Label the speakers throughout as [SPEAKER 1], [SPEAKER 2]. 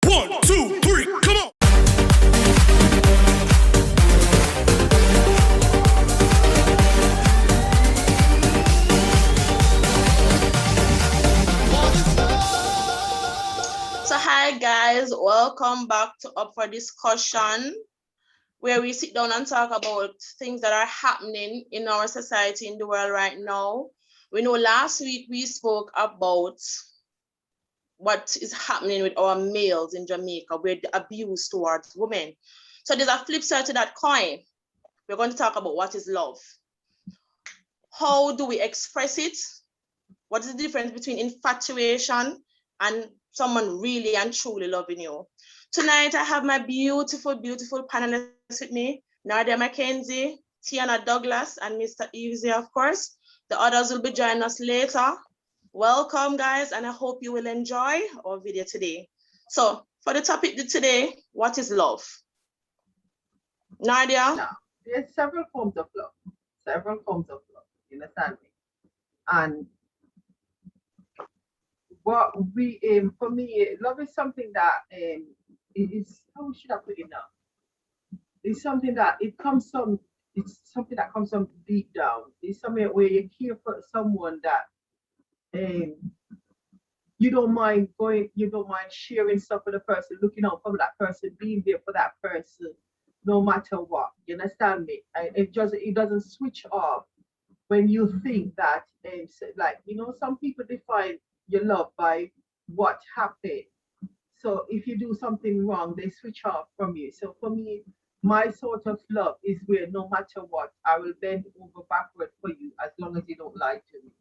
[SPEAKER 1] 1, 2, 3, come on.
[SPEAKER 2] So hi guys, welcome back to Up for Discussion, where we sit down and talk about things that are happening in our society, in the world right now. We know last week we spoke about what is happening with our males in Jamaica, with the abuse towards women. So there's a flip side to that coin. We're going to talk about what is love. How do we express it? What is the difference between infatuation and someone really and truly loving you? Tonight, I have my beautiful, beautiful panelists with me, Nadia Mackenzie, Tiana Douglas, and Mr. Easy, of course. The others will be joining us later. Welcome, guys, and I hope you will enjoy our video today. So, for the topic today, what is love? Nadia?
[SPEAKER 3] Now, there's several forms of love. You understand me? And what we for me, love is something that is, how should I put it now? It's something that it's something that comes from deep down. It's something where you care for someone that you don't mind sharing stuff with the person, looking out for that person, being there for that person, no matter what. You understand me? And it doesn't switch off when you think that, some people define your love by what happened. So if you do something wrong, they switch off from you. So for me, my sort of love is where no matter what, I will bend over backward for you as long as you don't lie to me.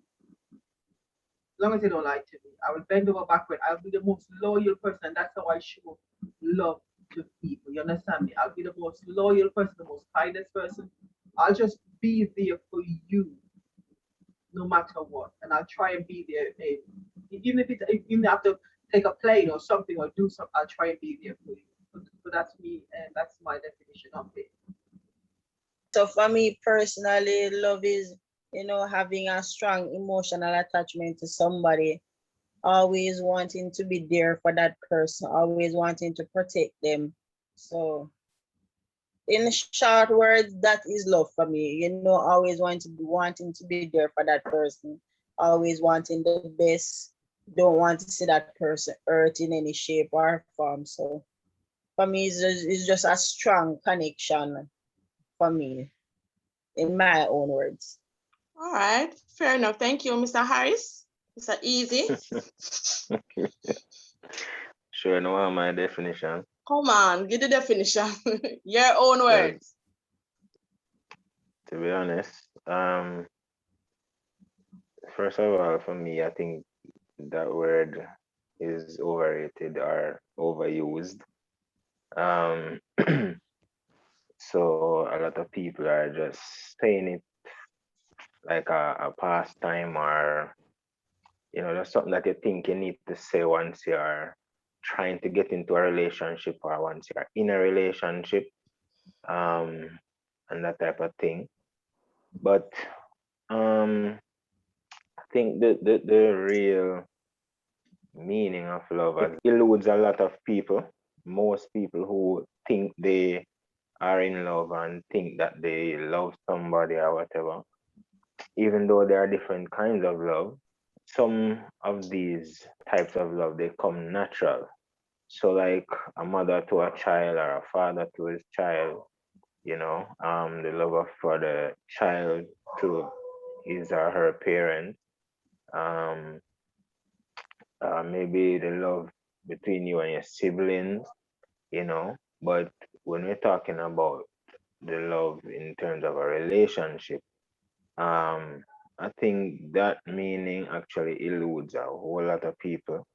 [SPEAKER 3] As long as you don't lie to me, I will bend over backward. I'll be the most loyal person. That's how I show love to people. You understand me? I'll be the most loyal person, the most kindest person. I'll just be there for you, no matter what. And I'll try and be there. Even if you have to take a plane or something or do something, I'll try and be there for you. So that's me, and that's my definition of it.
[SPEAKER 4] So for me personally, love is, having a strong emotional attachment to somebody, always wanting to be there for that person, always wanting to protect them. So in short words, that is love for me. Always wanting to be there for that person, always wanting the best, don't want to see that person hurt in any shape or form. So for me, it's just a strong connection for me, in my own words.
[SPEAKER 2] All right, fair enough. Thank you, Mr. Harris. Mr. Easy.
[SPEAKER 5] Sure, no, my definition.
[SPEAKER 2] Come on, give the definition. Your own words.
[SPEAKER 5] To be honest, first of all, for me, I think that word is overrated or overused. So a lot of people are just saying it like a pastime, or just something that you think you need to say once you're trying to get into a relationship or once you're in a relationship, and that type of thing. But I think the real meaning of love eludes a lot of people. Most people who think they are in love and think that they love somebody or whatever, even though there are different kinds of love, some of these types of love, they come natural. So like a mother to a child or a father to his child, the love for the child to his or her parent, maybe the love between you and your siblings, but when we're talking about the love in terms of a relationship, I think that meaning actually eludes a whole lot of people,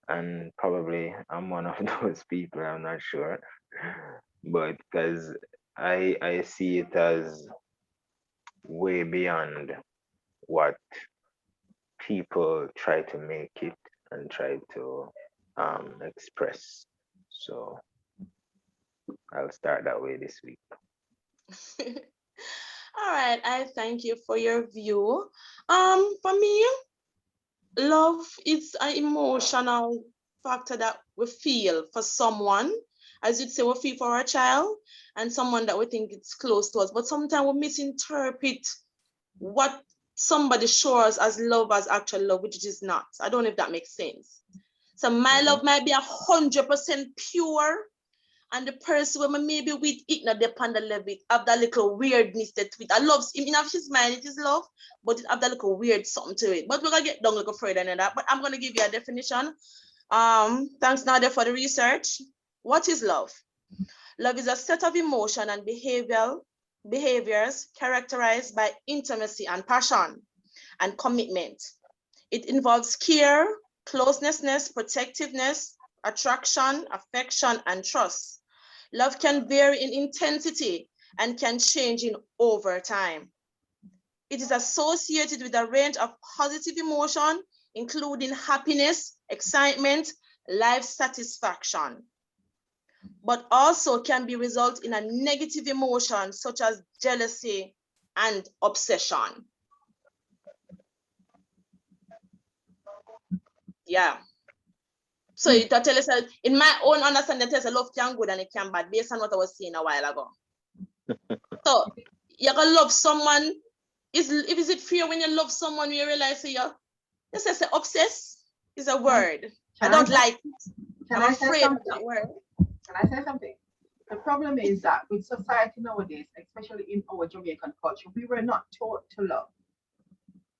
[SPEAKER 5] and probably I'm one of those people, I'm not sure, but because I see it as way beyond what people try to make it and try to express. So I'll start that way this week.
[SPEAKER 2] All right, I thank you for your view. For me, love is an emotional factor that we feel for someone, as you'd say, we feel for our child and someone that we think it's close to us. But sometimes we misinterpret what somebody shows as love as actual love, which it is not. I don't know if that makes sense. So my love might be 100% pure, and the person when maybe with it not depend on the level, have that little weirdness that with I love him in his mind, it is love, but it have that little weird something to it. But we're gonna get down a little further than that. But I'm gonna give you a definition. Thanks Nadia for the research. What is love? Love is a set of emotion and behaviors characterized by intimacy and passion and commitment. It involves care, closeness, protectiveness, attraction, affection, and trust. Love can vary in intensity and can change in over time. It is associated with a range of positive emotion, including happiness, excitement, life satisfaction, but also can be result in a negative emotion such as jealousy and obsession. Yeah. So it tell us, in my own understanding, it tells love can good and it can bad based on what I was saying a while ago. So you're gonna love someone. Is it fear when you love someone you realize you just say obsess is a word. I don't like it. I'm afraid of that word.
[SPEAKER 3] Can I say something? The problem is that with society nowadays, especially in our Jamaican culture, we were not taught to love.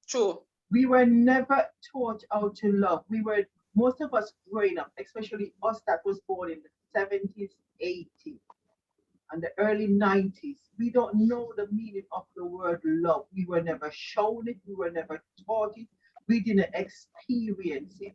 [SPEAKER 2] True.
[SPEAKER 3] We were never taught how to love. Most of us growing up, especially us that was born in the 70s, 80s, and the early 90s, we don't know the meaning of the word love. We were never shown it. We were never taught it. We didn't experience it.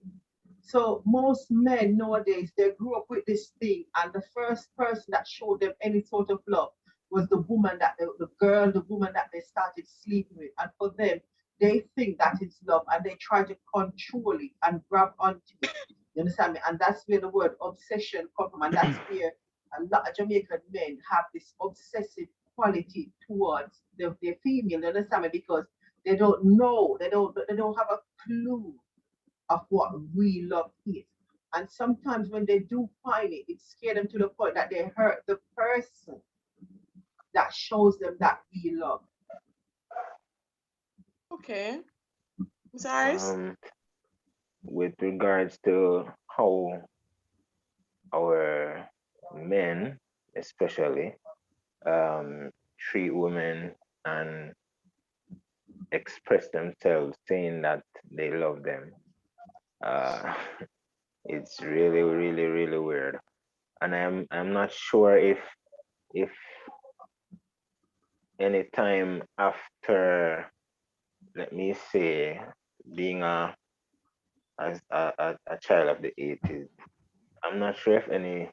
[SPEAKER 3] So most men nowadays, they grew up with this thing, and the first person that showed them any sort of love was the woman the woman that they started sleeping with. And for them, they think that it's love, and they try to control it and grab onto it. You understand me? And that's where the word obsession comes from, and that's where a lot of Jamaican men have this obsessive quality towards their female. You understand me? Because they don't know, they don't have a clue of what real love is. And sometimes when they do find it, it scares them to the point that they hurt the person that shows them that real love.
[SPEAKER 2] Okay. Sorry.
[SPEAKER 5] With regards to how our men, especially, treat women and express themselves saying that they love them, it's really, really, really weird. And I'm not sure if any time after, let me say, being a child of the 80s, I'm not sure if any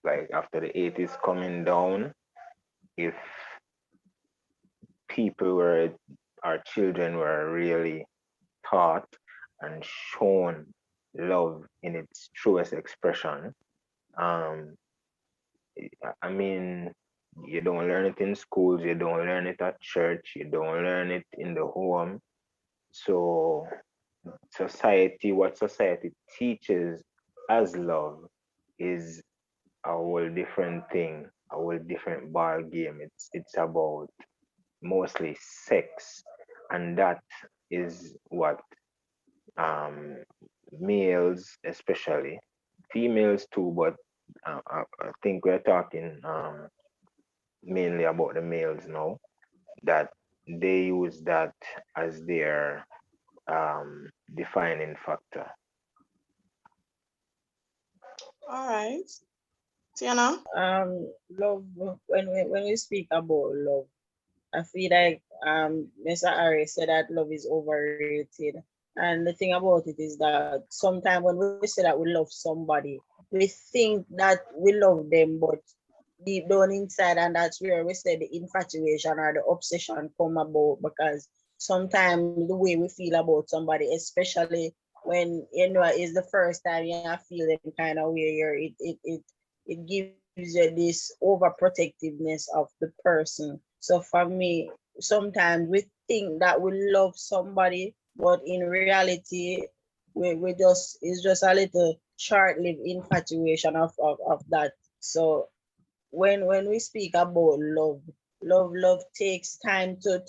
[SPEAKER 5] like after the 80s coming down, if people were, our children were really taught and shown love in its truest expression. I mean, you don't learn it in schools, you don't learn it at church, you don't learn it in the home. So what society teaches as love is a whole different thing, a whole different ball game. It's about mostly sex, and that is what males, especially females too, but I think we're talking mainly about the males now, that they use that as their defining factor.
[SPEAKER 2] All right. Tiana?
[SPEAKER 4] Love, when we speak about love, I feel like Mr. Ari said that love is overrated. And the thing about it is that sometimes when we say that we love somebody, we think that we love them, but deep down inside, and that's where we say the infatuation or the obsession come about, because sometimes the way we feel about somebody, especially when it's the first time you feel them kind of way, it gives you this overprotectiveness of the person. So for me, sometimes we think that we love somebody, but in reality, we just it's just a little short-lived infatuation of that. So when we speak about love takes time to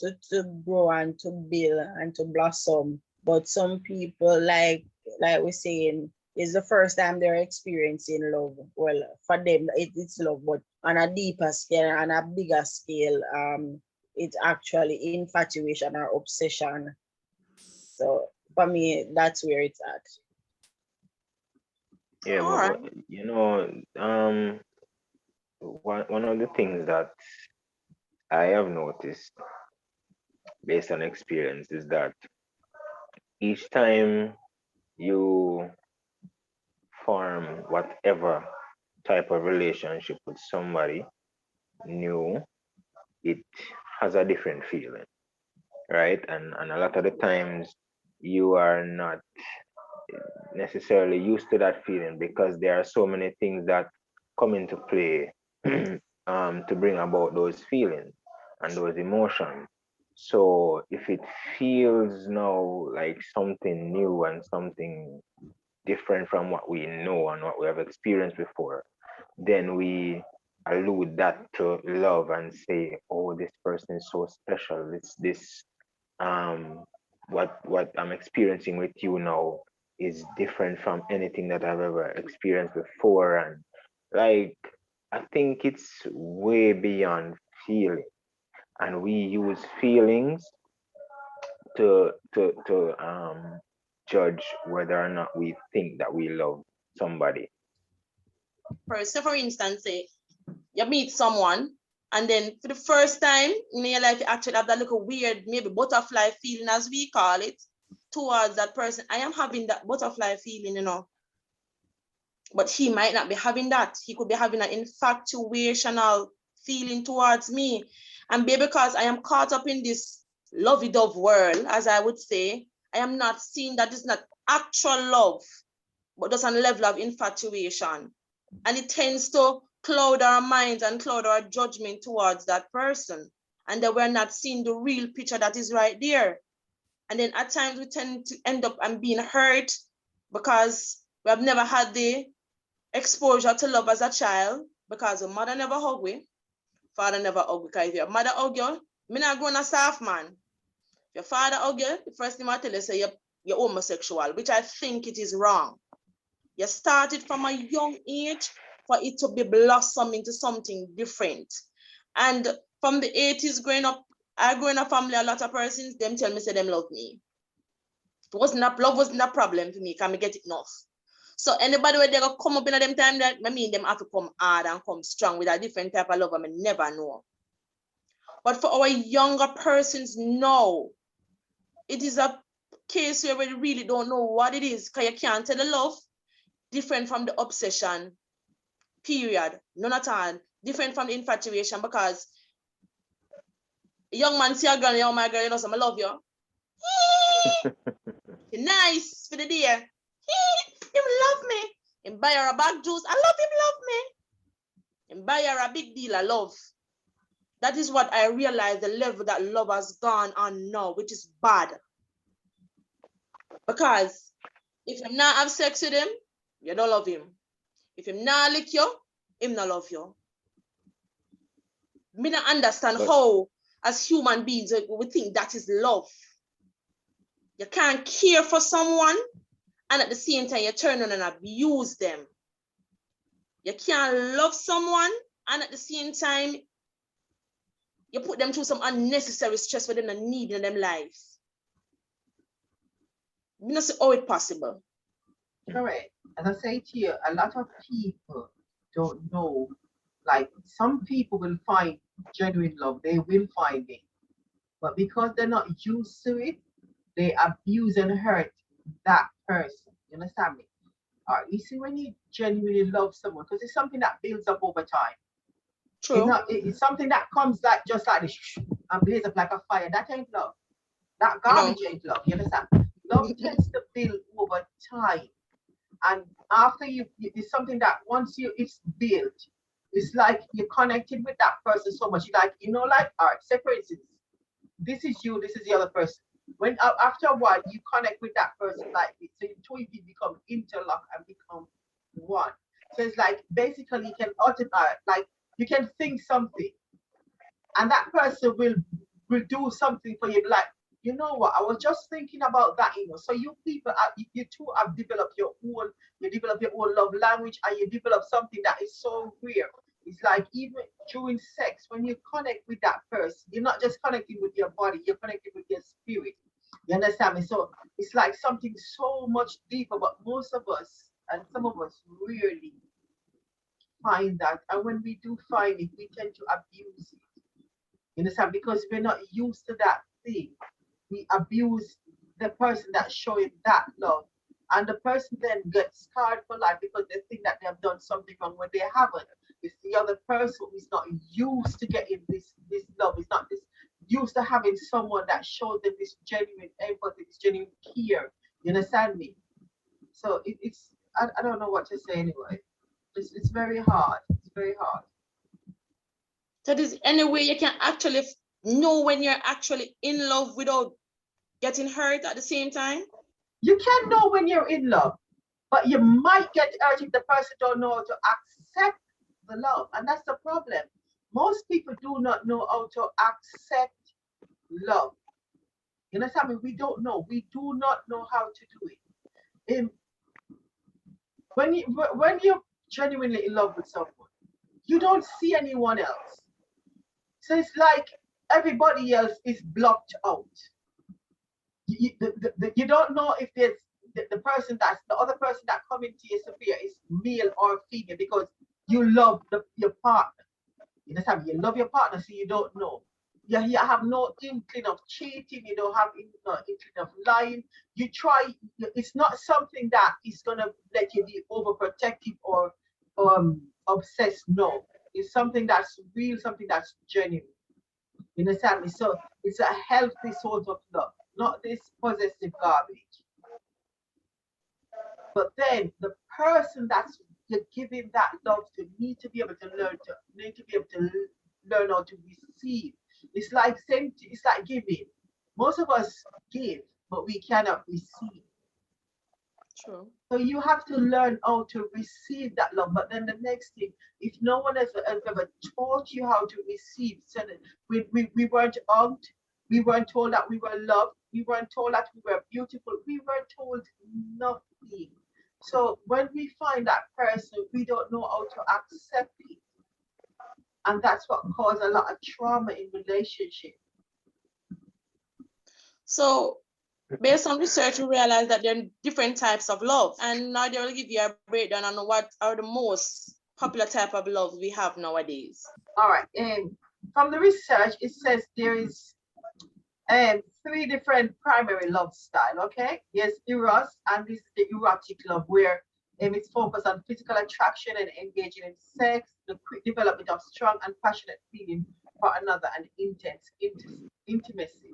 [SPEAKER 4] grow and to build and to blossom. But some people, like we're saying, it's the first time they're experiencing love. Well, for them, it's love, but on a deeper scale and a bigger scale, it's actually infatuation or obsession. So for me, that's where it's at.
[SPEAKER 5] Yeah,
[SPEAKER 2] All right.
[SPEAKER 5] but you know, one of the things that I have noticed based on experience is that each time you form whatever type of relationship with somebody new, it has a different feeling, right? And a lot of the times you are not necessarily used to that feeling because there are so many things that come into play to bring about those feelings and those emotions. So if it feels now like something new and something different from what we know and what we have experienced before, then we allude that to love and say, oh, this person is so special. This um what I'm experiencing with you now is different from anything that I've ever experienced before. And like I think it's way beyond feeling. And we use feelings to judge whether or not we think that we love somebody.
[SPEAKER 2] For instance, say you meet someone and then for the first time in your life, you actually have that little weird, maybe butterfly feeling, as we call it, towards that person. I am having that butterfly feeling, but he might not be having that. He could be having an infatuational feeling towards me. And because I am caught up in this lovey-dove world, as I would say, I am not seeing that it's not actual love, but just a level of infatuation. And it tends to cloud our minds and cloud our judgment towards that person. And then we're not seeing the real picture that is right there. And then at times we tend to end up and being hurt because we have never had the exposure to love as a child, because your mother never hug we, father never hug. Because if your mother hug you, me not grown a soft man. If your father hug you, the first thing I tell you say you're homosexual, which I think it is wrong. You started from a young age for it to be blossom into something different. And from the 80s growing up, I grew in a family, a lot of persons, them tell me say them love me. Love wasn't a problem for me, can me get it enough. So anybody where they go come up in them time, that I mean them have to come hard and come strong with a different type of love, I may never know. But for our younger persons now, it is a case where we really don't know what it is, because you can't tell the love different from the obsession, period. None at all. Different from the infatuation, because a young man see a girl, oh my girl, you know, so I love you. You're nice for the day. Him love me. Him buy her a bag juice. I love him, love me. Him buy her a big deal of love. That is what I realized, the level that love has gone on now, which is bad. Because if you not have sex with him, you don't love him. If him not lick you, him not love you. Me not understand how, as human beings, we think that is love. You can't care for someone and at the same time you turn on and abuse them. You can't love someone and at the same time you put them through some unnecessary stress for them not needing in them lives. You don't see how it's possible.
[SPEAKER 3] Correct. As I say to you, a lot of people don't know. Like some people will find genuine love, they will find it. But because they're not used to it, they abuse and hurt that person. You understand me? You see, when you genuinely love someone, because it's something that builds up over time.
[SPEAKER 2] True.
[SPEAKER 3] It's something that comes like just like this and blaze up like a fire. That ain't love. That garbage ain't love. You understand? Love tends to build over time. And after it's something that once it's built, it's like you're connected with that person so much. You like, like, all right, say for instance, this is you, this is the other person. When after a while you connect with that person like this, so you two of you become interlock and become one. So it's like basically you can automate, like you can think something, and that person will do something for you. Like, you know what? I was just thinking about that, you know. So you people, you two have developed your own, you develop your own love language, and you develop something that is so rare. It's like even during sex, when you connect with that person, you're not just connecting with your body, you're connecting with your spirit. You understand me? So it's like something so much deeper, but most of us and some of us really find that. And when we do find it, we tend to abuse it. You understand? Because we're not used to that thing. We abuse the person that's showing that love. And the person then gets scarred for life because they think that they have done something wrong when they haven't. It's the other person who is not used to getting this love. It's not this used to having someone that shows them this genuine empathy, this genuine care. You understand me? So it's I don't know what to say anyway. It's very hard. It's very hard.
[SPEAKER 2] So there's any way you can actually know when you're actually in love without getting hurt at the same time?
[SPEAKER 3] You can know when you're in love, but you might get hurt if the person don't know how to accept the love, and that's the problem. Most people do not know how to accept love. You understand me? We don't know. We do not know how to do it. When you're genuinely in love with someone, you don't see anyone else. So it's like everybody else is blocked out. You don't know if there's the person that's the other person that come into your sphere is male or female because you love your partner. You understand? You love your partner, so you don't know. You have no inkling of cheating. You don't have no inkling of lying. You try. It's not something that is gonna let you be overprotective or obsessed. No, it's something that's real, something that's genuine. You understand me? So it's a healthy sort of love, not this possessive garbage. But then the person that's you're giving that love to need to be able to learn how to receive. It's like same. It's like giving. Most of us give, but we cannot receive.
[SPEAKER 2] True.
[SPEAKER 3] So you have to learn how to receive that love. But then the next thing, if no one has ever taught you how to receive, so that we weren't hugged, we weren't told that we were loved, we weren't told that we were beautiful, we were told nothing. So when we find that person, we don't know how to accept it. And that's what caused a lot of trauma in relationships.
[SPEAKER 2] So based on research, we realized that there are different types of love. And now they will give you a breakdown on what are the most popular type of love we have nowadays.
[SPEAKER 3] All right. And from the research, it says there is 3 different primary love style. Okay. Yes, eros, and this is the erotic love where it's focused on physical attraction and engaging in sex, the quick development of strong and passionate feeling for another, and intense intimacy.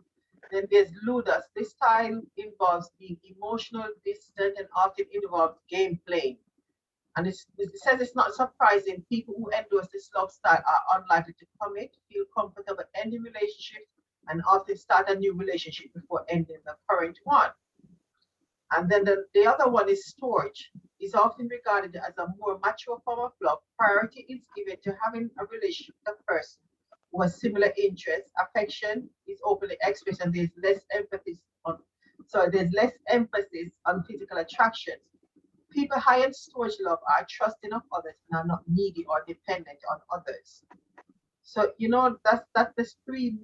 [SPEAKER 3] Then there's ludus. This style involves being emotional, distant, and often involves gameplay. And it says it's not surprising people who endorse this love style are unlikely to commit, feel comfortable ending relationships, and often start a new relationship before ending the current one. And then the other one is storage. Is often regarded as a more mature form of love. Priority is given to having a relationship with a person who has similar interests. Affection is openly expressed, and there's less emphasis on physical attractions. People high in storage love are trusting of others and are not needy or dependent on others. So you know that's the 3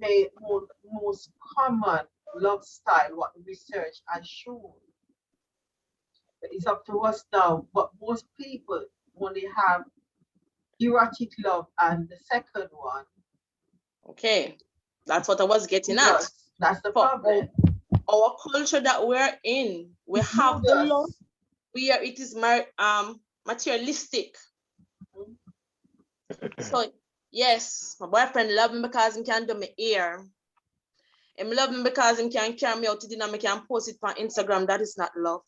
[SPEAKER 3] most common love style what research has shown. It's up to us now, but most people only have erotic love and the second one.
[SPEAKER 2] Okay, that's what I was getting at.
[SPEAKER 3] That's the problem.
[SPEAKER 2] Our culture that we're in, we have the love where it is materialistic. So yes, my boyfriend love me because he can do my hair. He love me because he can carry me out to dinner, I can post it on Instagram. That is not love.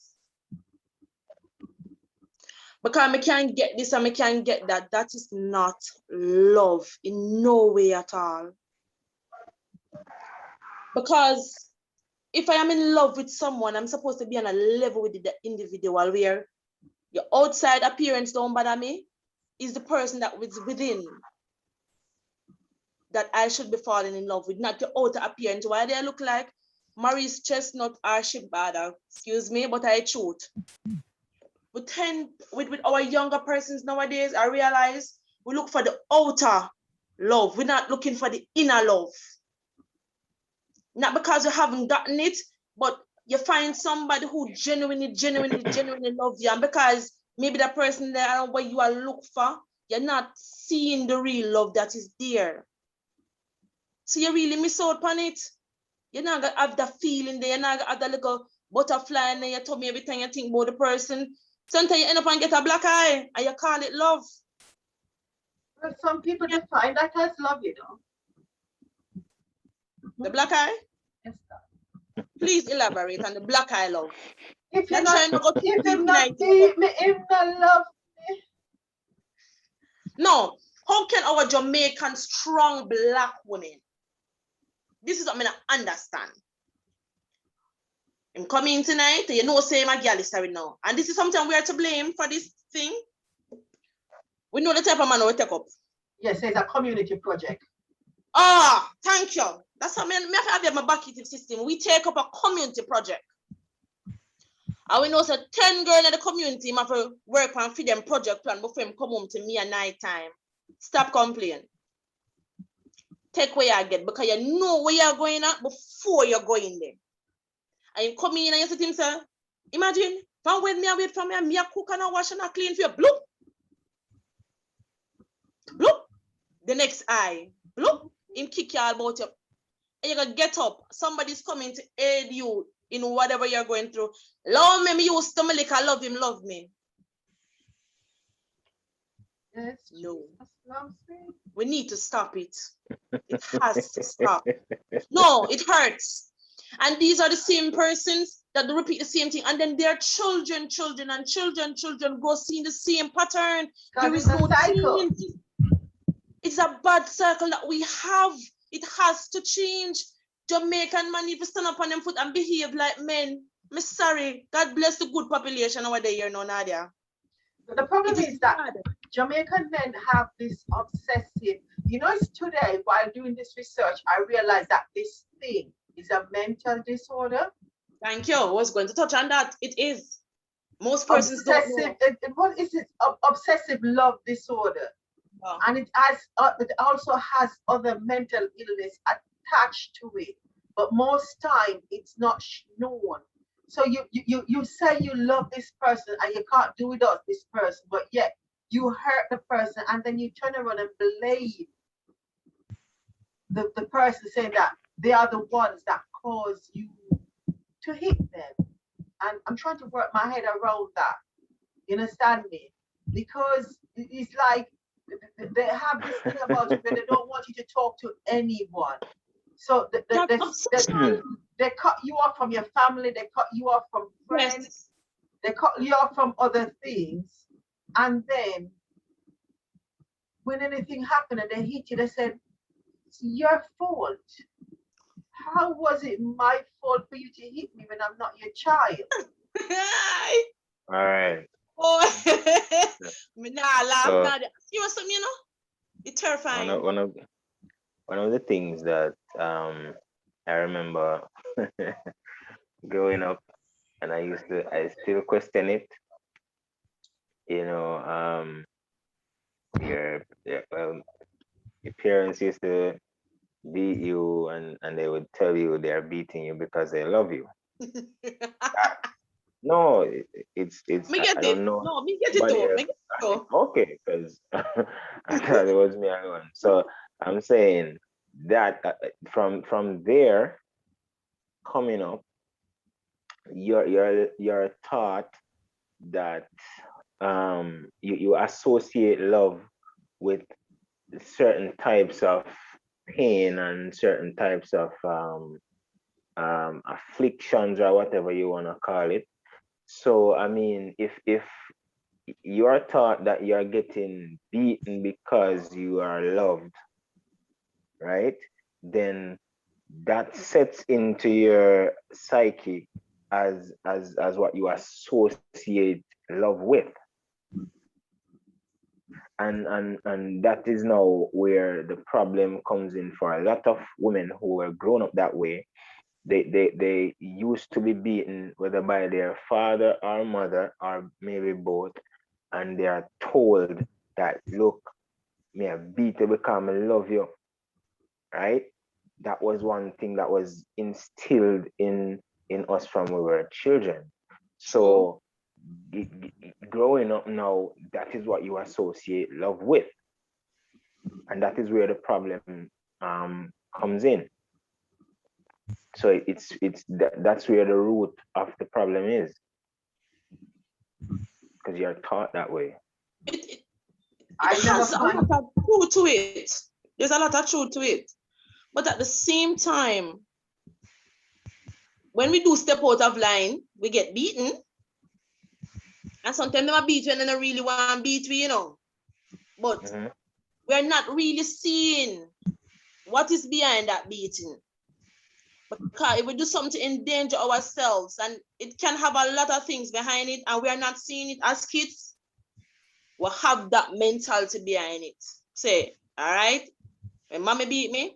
[SPEAKER 2] Because I can't get this and I can't get that. That is not love in no way at all. Because if I am in love with someone, I'm supposed to be on a level with the individual where your outside appearance don't bother me. Is the person that was within that I should be falling in love with, not the outer appearance. Why they look like Maurice Chestnut or Shibada, excuse me, but I truth. We tend, with our younger persons nowadays, I realize we look for the outer love. We're not looking for the inner love. Not because you haven't gotten it, but you find somebody who genuinely love you. And because maybe the person there what you are looking for, you're not seeing the real love that is there. So you really miss out on it. You're not gonna have the feeling there, you're not gonna have the little butterfly in your tummy every time you think about the person. Sometimes you end up and get a black eye and you call it love.
[SPEAKER 3] But some people define that as love, you know.
[SPEAKER 2] The black eye?
[SPEAKER 3] Yes, sir.
[SPEAKER 2] Please elaborate on the black eye love.
[SPEAKER 3] If you're
[SPEAKER 2] Not trying to go
[SPEAKER 3] if
[SPEAKER 2] deep
[SPEAKER 3] him not
[SPEAKER 2] in
[SPEAKER 3] deep, me him not love me.
[SPEAKER 2] No, how can our Jamaican strong black women? This is what I mean, I understand. I'm coming tonight, you know, say my girl is sorry now. And this is something we are to blame for this thing. We know the type of man we take up.
[SPEAKER 3] Yes, it's a community project.
[SPEAKER 2] Ah, thank you. That's what I mean. I have my back system. We take up a community project. And we know so 10 girls in the community have to work on feed them project plan before them come home to me at night time. Stop complaining. Take where you get because you know where you're going at before you're going there. And you come in and you see him say, imagine, from when me away from me a cook and a wash and a clean for you. Bloop. Bloop. The next eye. Bloop. Him kick you all about you. And you're gonna get up. Somebody's coming to aid you in whatever you're going through. Love me use to me like I love him, love me.
[SPEAKER 3] Yes.
[SPEAKER 2] No.
[SPEAKER 3] Loves me.
[SPEAKER 2] We need to stop it. It has to stop. No, it hurts. And these are the same persons that repeat the same thing. And then their children go seeing the same pattern. There is no cycle. It's a bad circle that we have. It has to change. Jamaican man need to stand up on them foot and behave like men. I'm sorry. God bless the good population over there, you know, Nadia.
[SPEAKER 3] But the problem is that Jamaican men have this obsessive, you know, it's today while doing this research, I realized that this thing is a mental disorder.
[SPEAKER 2] Thank you. I was going to touch on that. It is. Most persons don't know.
[SPEAKER 3] What is it? Obsessive love disorder. Oh. And it also has other mental illness attached to it. But most time it's not known. So you say you love this person and you can't do without this person, but yet you hurt the person and then you turn around and blame the person, saying that they are the ones that cause you to hit them. And I'm trying to work my head around that. You understand me? Because it's like they have this thing about you where they don't want you to talk to anyone. So they cut you off from your family, they cut you off from friends, they cut you off from other things. And then when anything happened and they hit you, they said, it's your fault. How was it my fault for you to hit me when I'm not your child?
[SPEAKER 5] All right.
[SPEAKER 2] Oh, me nah laugh. Nah, you know something, you know? It's terrifying.
[SPEAKER 5] One of the things that I remember growing up, and I still question it. You know, your parents used to beat you, and they would tell you they are beating you because they love you. No, it's
[SPEAKER 2] me get
[SPEAKER 5] I don't know.
[SPEAKER 2] No, me get it too.
[SPEAKER 5] Okay, because I thought it was me alone. So I'm saying that from there coming up, you're taught that you associate love with certain types of pain and certain types of afflictions or whatever you want to call it. So I mean, if you're taught that you're getting beaten because you are loved, right? Then that sets into your psyche as what you associate love with. And that is now where the problem comes in for a lot of women who were grown up that way. They used to be beaten, whether by their father or mother or maybe both, and they are told that, look, me I beat you because I love you, right? That was one thing that was instilled in us from we were children. So growing up now, that is what you associate love with, and that is where the problem comes in. So that's where the root of the problem is, because you're taught that way.
[SPEAKER 2] It has a lot of truth to it. There's a lot of truth to it. But at the same time, when we do step out of line, we get beaten. And sometimes they beat you and they don't really want to beat you, you know. But we're not really seeing what is behind that beating. Because if we do something to endanger ourselves, and it can have a lot of things behind it, and we are not seeing it as kids, we'll have that mentality behind it. Say, all right, when mommy beat me,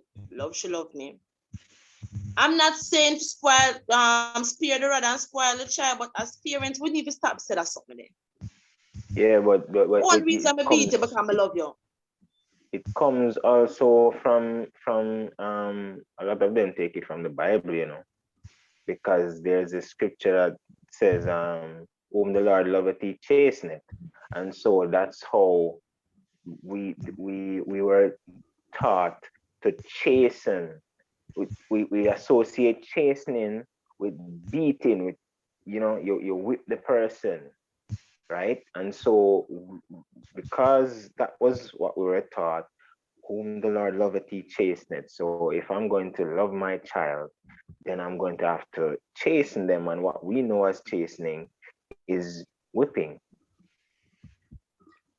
[SPEAKER 2] she loved me. I'm not saying to spoil, spare the rod and spoil the child, but as parents, we need to stop saying that something there.
[SPEAKER 5] Yeah, but
[SPEAKER 2] one reason I beat you because I love you.
[SPEAKER 5] It comes also from a lot of them take it from the Bible, you know, because there's a scripture that says, whom the Lord loveth, he chasteneth. And so that's how we were taught to chasten. We associate chastening with beating, with, you know, you whip the person, right? And so because that was what we were taught, whom the Lord loveth, he chasteneth. So if I'm going to love my child, then I'm going to have to chasten them. And what we know as chastening is whipping.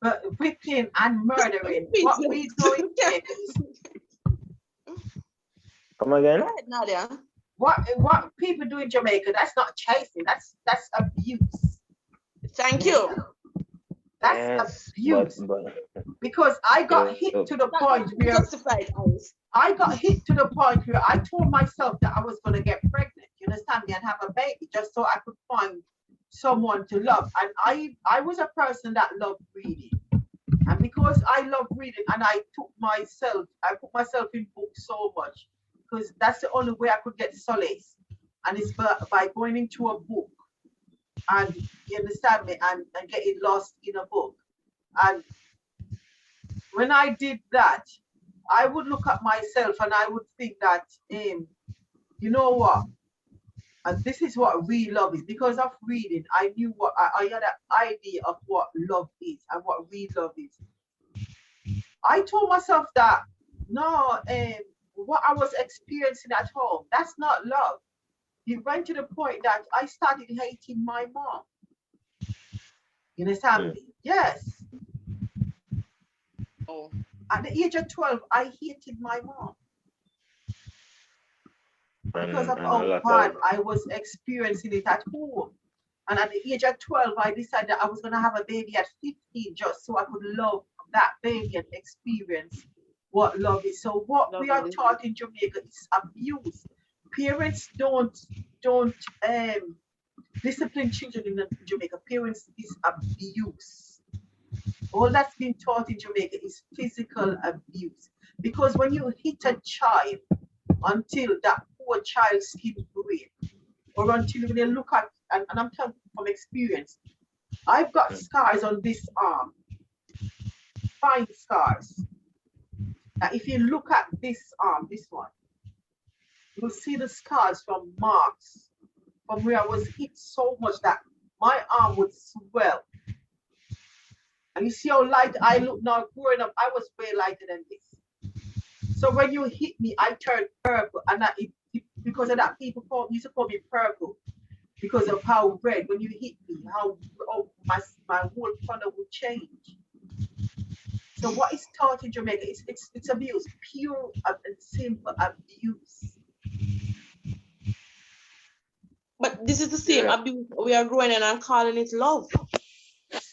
[SPEAKER 3] But whipping and murdering, what we doing is...
[SPEAKER 5] Come again?
[SPEAKER 2] Go ahead, Nadia.
[SPEAKER 3] What people do in Jamaica, that's not chasing, that's abuse.
[SPEAKER 2] Thank you.
[SPEAKER 3] That's abuse. But because I got hit to the point where I got hit to the point where I told myself that I was going to get pregnant, you understand me, and have a baby just so I could find someone to love. And I was a person that loved reading. And because I love reading, and I put myself in books so much, because that's the only way I could get solace. And it's by going into a book, and you understand me, and getting lost in a book. And when I did that, I would look at myself and I would think that, you know what? And this is what real love is. Because of reading, I knew what I had an idea of what love is and what real love is. I told myself that, no, what I was experiencing at home, that's not love. It went to the point that I started hating my mom. You understand me? Yes.
[SPEAKER 2] Oh.
[SPEAKER 3] At the age of 12, I hated my mom. Because of how bad I was experiencing it at home. And at the age of 12, I decided that I was going to have a baby at 15 just so I could love that baby and experience what love is. So what we are taught in Jamaica is abuse. Parents don't discipline children in Jamaica. Parents is abuse. All that's been taught in Jamaica is physical abuse. Because when you hit a child until that poor child's skin break, or until when they look at, and I'm telling from experience, I've got scars on this arm, fine scars. Now, if you look at this arm, this one, you'll see the scars from marks from where I was hit so much that my arm would swell. And you see how light I look now. Growing up, I was way lighter than this. So when you hit me, I turned purple, and because of that, people used to call me purple because of how red. When you hit me, how my whole color would change. So what is taught in Jamaica, it's abuse, pure and simple abuse.
[SPEAKER 2] But this is the same
[SPEAKER 5] Yeah.
[SPEAKER 2] abuse we are growing in and calling it love.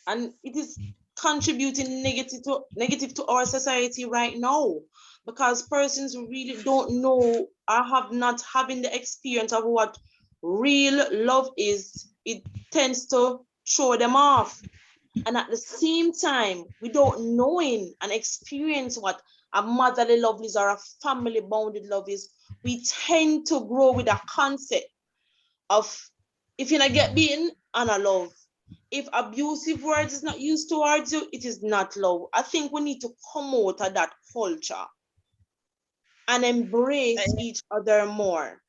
[SPEAKER 2] And it is contributing negative to our society right now, because persons really don't know or have not having the experience of what real love is. It tends to show them off. And at the same time, without knowing and experience what a motherly love is or a family bounded love is, we tend to grow with a concept of, if you not get beaten, and a love. If abusive words is not used towards you, it is not love. I think we need to come out of that culture and embrace each other more.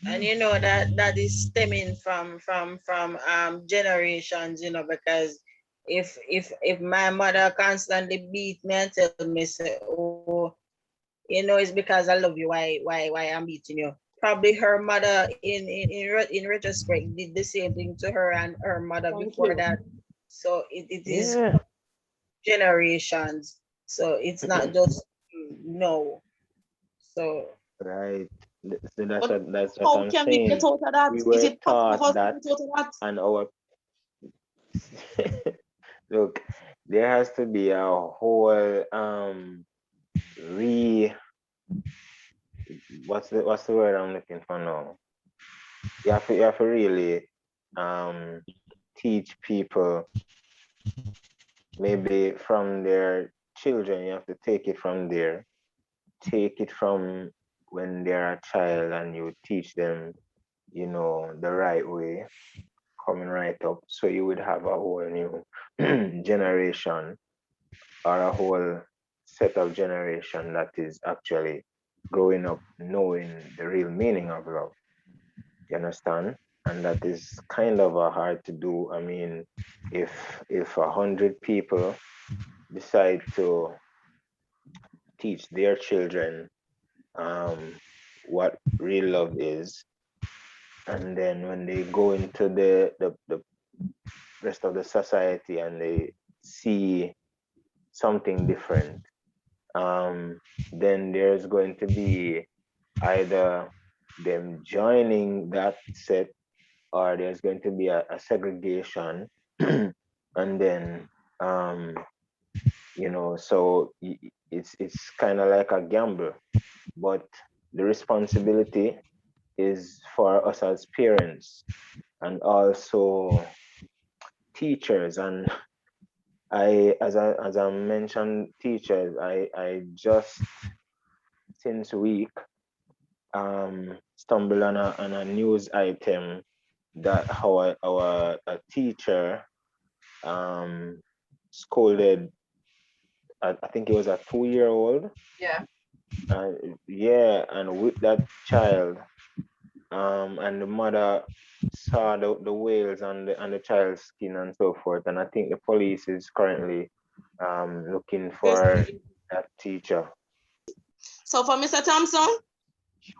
[SPEAKER 4] And you know that is stemming from generations, you know, because if my mother constantly beat me and tell me say, oh, you know, it's because I love you, why I'm beating you. Probably her mother in retrospect did the same thing to her and her mother
[SPEAKER 2] Thank
[SPEAKER 4] before
[SPEAKER 2] you.
[SPEAKER 4] that. So it is
[SPEAKER 5] Yeah.
[SPEAKER 4] generations. So it's not just no. So
[SPEAKER 5] Right. So that's
[SPEAKER 2] But
[SPEAKER 5] what
[SPEAKER 2] how
[SPEAKER 5] I'm
[SPEAKER 2] can we get
[SPEAKER 5] saying.
[SPEAKER 2] out of that?
[SPEAKER 5] We
[SPEAKER 2] Is
[SPEAKER 5] were
[SPEAKER 2] it possible
[SPEAKER 5] taught
[SPEAKER 2] for us to
[SPEAKER 5] that,
[SPEAKER 2] get out of that?
[SPEAKER 5] and our look, there has to be a whole re what's the word I'm looking for now? You have to really teach people, maybe from their children. You have to take it from there. Take it from when they're a child, and you teach them, you know, the right way, coming right up. So you would have a whole new generation, or a whole set of generation that is actually growing up knowing the real meaning of love. You understand? And that is kind of a hard to do. I mean, if 100 people decide to teach their children what real love is, and then when they go into the rest of the society and they see something different, then there's going to be either them joining that set, or there's going to be a segregation. And then you know, so it's kind of like a gamble, but the responsibility is for us as parents and also teachers. And as I mentioned, teachers, I just since week stumbled on a news item that how a teacher scolded, I think it was a 2-year-old.
[SPEAKER 3] Yeah.
[SPEAKER 5] Yeah, and with that child, and the mother saw the wales on the child's skin and so forth. And I think the police is currently looking for that teacher.
[SPEAKER 2] So for Mr. Thompson,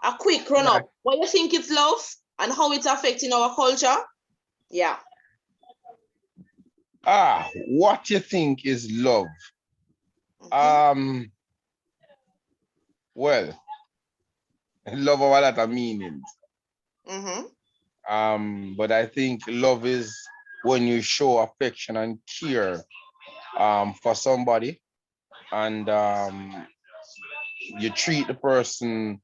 [SPEAKER 2] a quick run up. What you think it's love and how it's affecting our culture? Yeah.
[SPEAKER 6] What you think is love? Well, love have a lot of meanings. But I think love is when you show affection and care for somebody, and you treat the person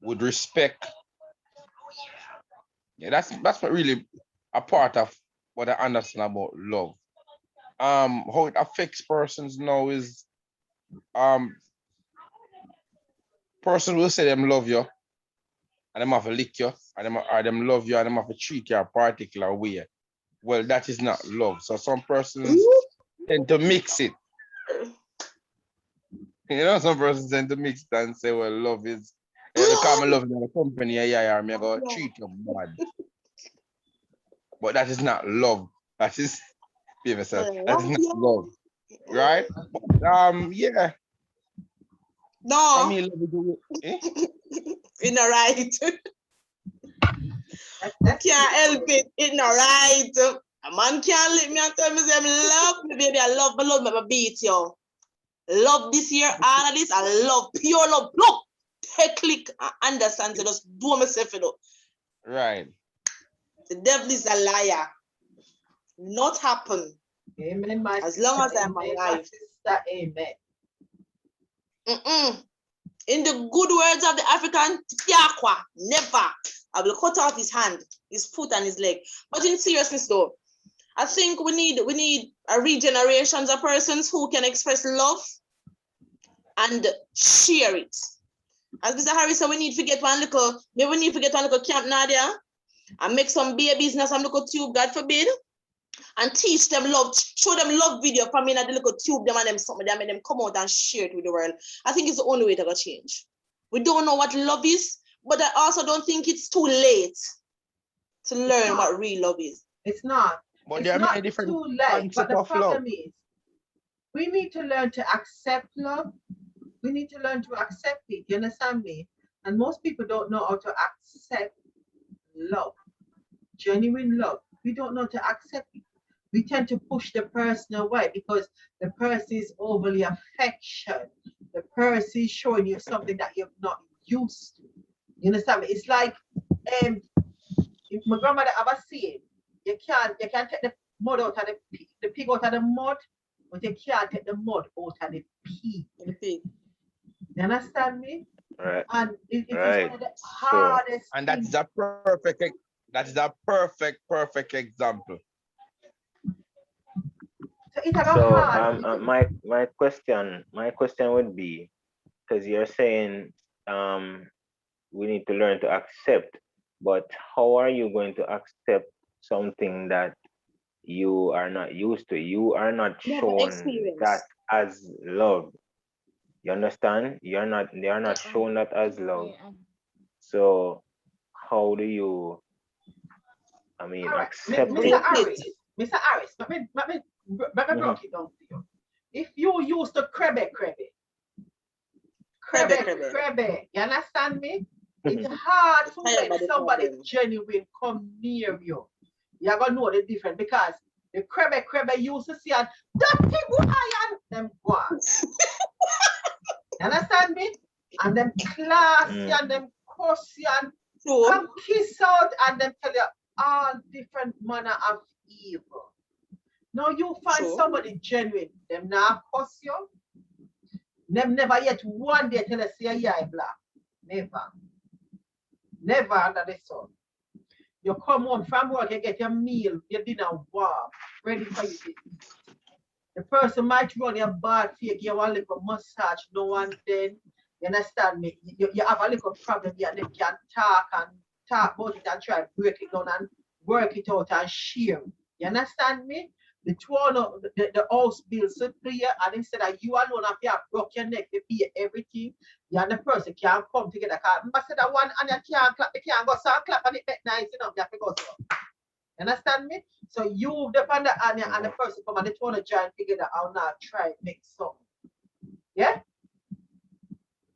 [SPEAKER 6] with respect. Yeah, that's what really a part of what I understand about love. How it affects persons now is person will say them love you and them have to lick you, or them love you and them have to treat you a particular way. Well, that is not love. So some persons tend to mix it. You know, some persons tend to mix it and say, well, love is the common love in the company, yeah, I'm gonna treat you bad. But that is not love. That is that is not love. Right? Yeah.
[SPEAKER 2] No.
[SPEAKER 6] I mean, love is
[SPEAKER 2] It's not right. I can't help it. It's not right. A man can't let me and tell me say, love me, baby. I love me, I beat you. Love this year, all of this, I love pure love. Look, take click and understand. So just do myself, you know.
[SPEAKER 6] Right.
[SPEAKER 2] The devil is a liar. Not happen.
[SPEAKER 3] Amen, my
[SPEAKER 2] As
[SPEAKER 3] sister.
[SPEAKER 2] long as I'm
[SPEAKER 3] Amen, my
[SPEAKER 2] alive.
[SPEAKER 3] sister. Amen.
[SPEAKER 2] In the good words of the African, Tiakwa, never. I will cut off his hand, his foot, and his leg. But in seriousness, though, I think we need a regeneration of persons who can express love and share it. As Mr. Harris said, we need to get one little camp, Nadia, and make some babies and some little tube, God forbid, and teach them love, show them love video from in the little tube them and them something, them and them come out and share it with the world. I think it's the only way to go change. We don't know what love is, but I also don't think it's too late to learn what real love is.
[SPEAKER 3] It's not.
[SPEAKER 6] But
[SPEAKER 3] It's
[SPEAKER 6] there are
[SPEAKER 3] not
[SPEAKER 6] many different
[SPEAKER 3] too late. But
[SPEAKER 6] concepts
[SPEAKER 3] the
[SPEAKER 6] of love.
[SPEAKER 3] problem is, we need to learn to accept love. We need to learn to accept it. You understand me? And most people don't know how to accept love, genuine love. We don't know to accept it. We tend to push the person away because the person is overly affectionate. The person is showing you something that you're not used to. You understand me? It's like if my grandmother ever said, you can't take the mud out of the pig out of the mud, but you can't take the mud out of the pig. You understand me?
[SPEAKER 5] Right.
[SPEAKER 3] And it is
[SPEAKER 5] Right.
[SPEAKER 3] one of the hardest
[SPEAKER 6] And
[SPEAKER 3] things.
[SPEAKER 6] that's a perfect example.
[SPEAKER 3] So it's a
[SPEAKER 5] So
[SPEAKER 3] hard.
[SPEAKER 5] my question would be, because you're saying we need to learn to accept, but how are you going to accept something that you are not used to? You are not shown that as love. You understand? They are not shown that as love. So how do you, accept
[SPEAKER 3] Mr.
[SPEAKER 5] it?
[SPEAKER 3] Harris, let me break it down for you. If you used to crabbe, you understand me? It's hard to make somebody genuine come near you. You're gonna know the difference because the crabbe used to see and dirty boy and them go on. You understand me? And them classy and them cussy and come kiss out and them tell you all different manner of evil. Now you find somebody genuine, them now cuss you. Them never yet one day tell us yeah, black. Never under the sun. You come home from work, you get your meal, your dinner warm, ready for you to eat. The person might run your bad fake, you want a little massage, no one then. You understand me? You have a little problem here, and they can talk about it and try to break it down and work it out and share. You understand me? The house bills to clear, and instead of you alone have to broke your neck to pay everything, you and the person can't come together. I said that one and you can't clap, you can't go so clap and it make nice enough, you have to go so. You understand me? So you depend on and the person come and they want to join together and not try to make something. Yeah?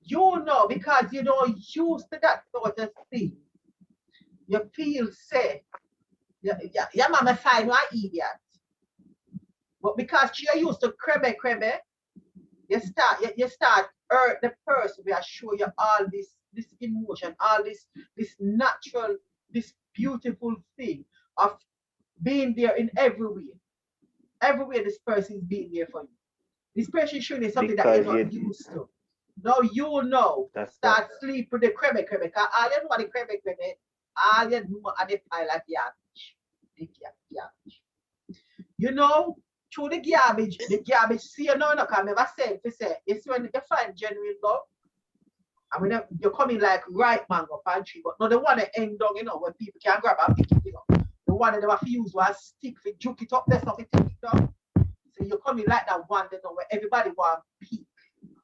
[SPEAKER 3] You know, because you don't used to that sort of thing. You feel safe. Your mama find one idiot. But because you're used to crabbe, you start hurt the person. We are show you all this emotion, all this natural, this beautiful thing of being there in every way. Everywhere this person is being there for you. This person is showing you something that you're not used to. Now you know. Start sleep with the crabbe. Because all you know the crabbe, all you know are the pile of garbage. You know, through the garbage, see you know, come never say, it's when you find genuine love. And when you're coming like right mango pantry, but not the one that end down, you know, when people can grab and pick it, you know. The one that they have to use one stick for juke it up, that's not to take it down. So you're coming like that one, you know, where everybody want to peek. You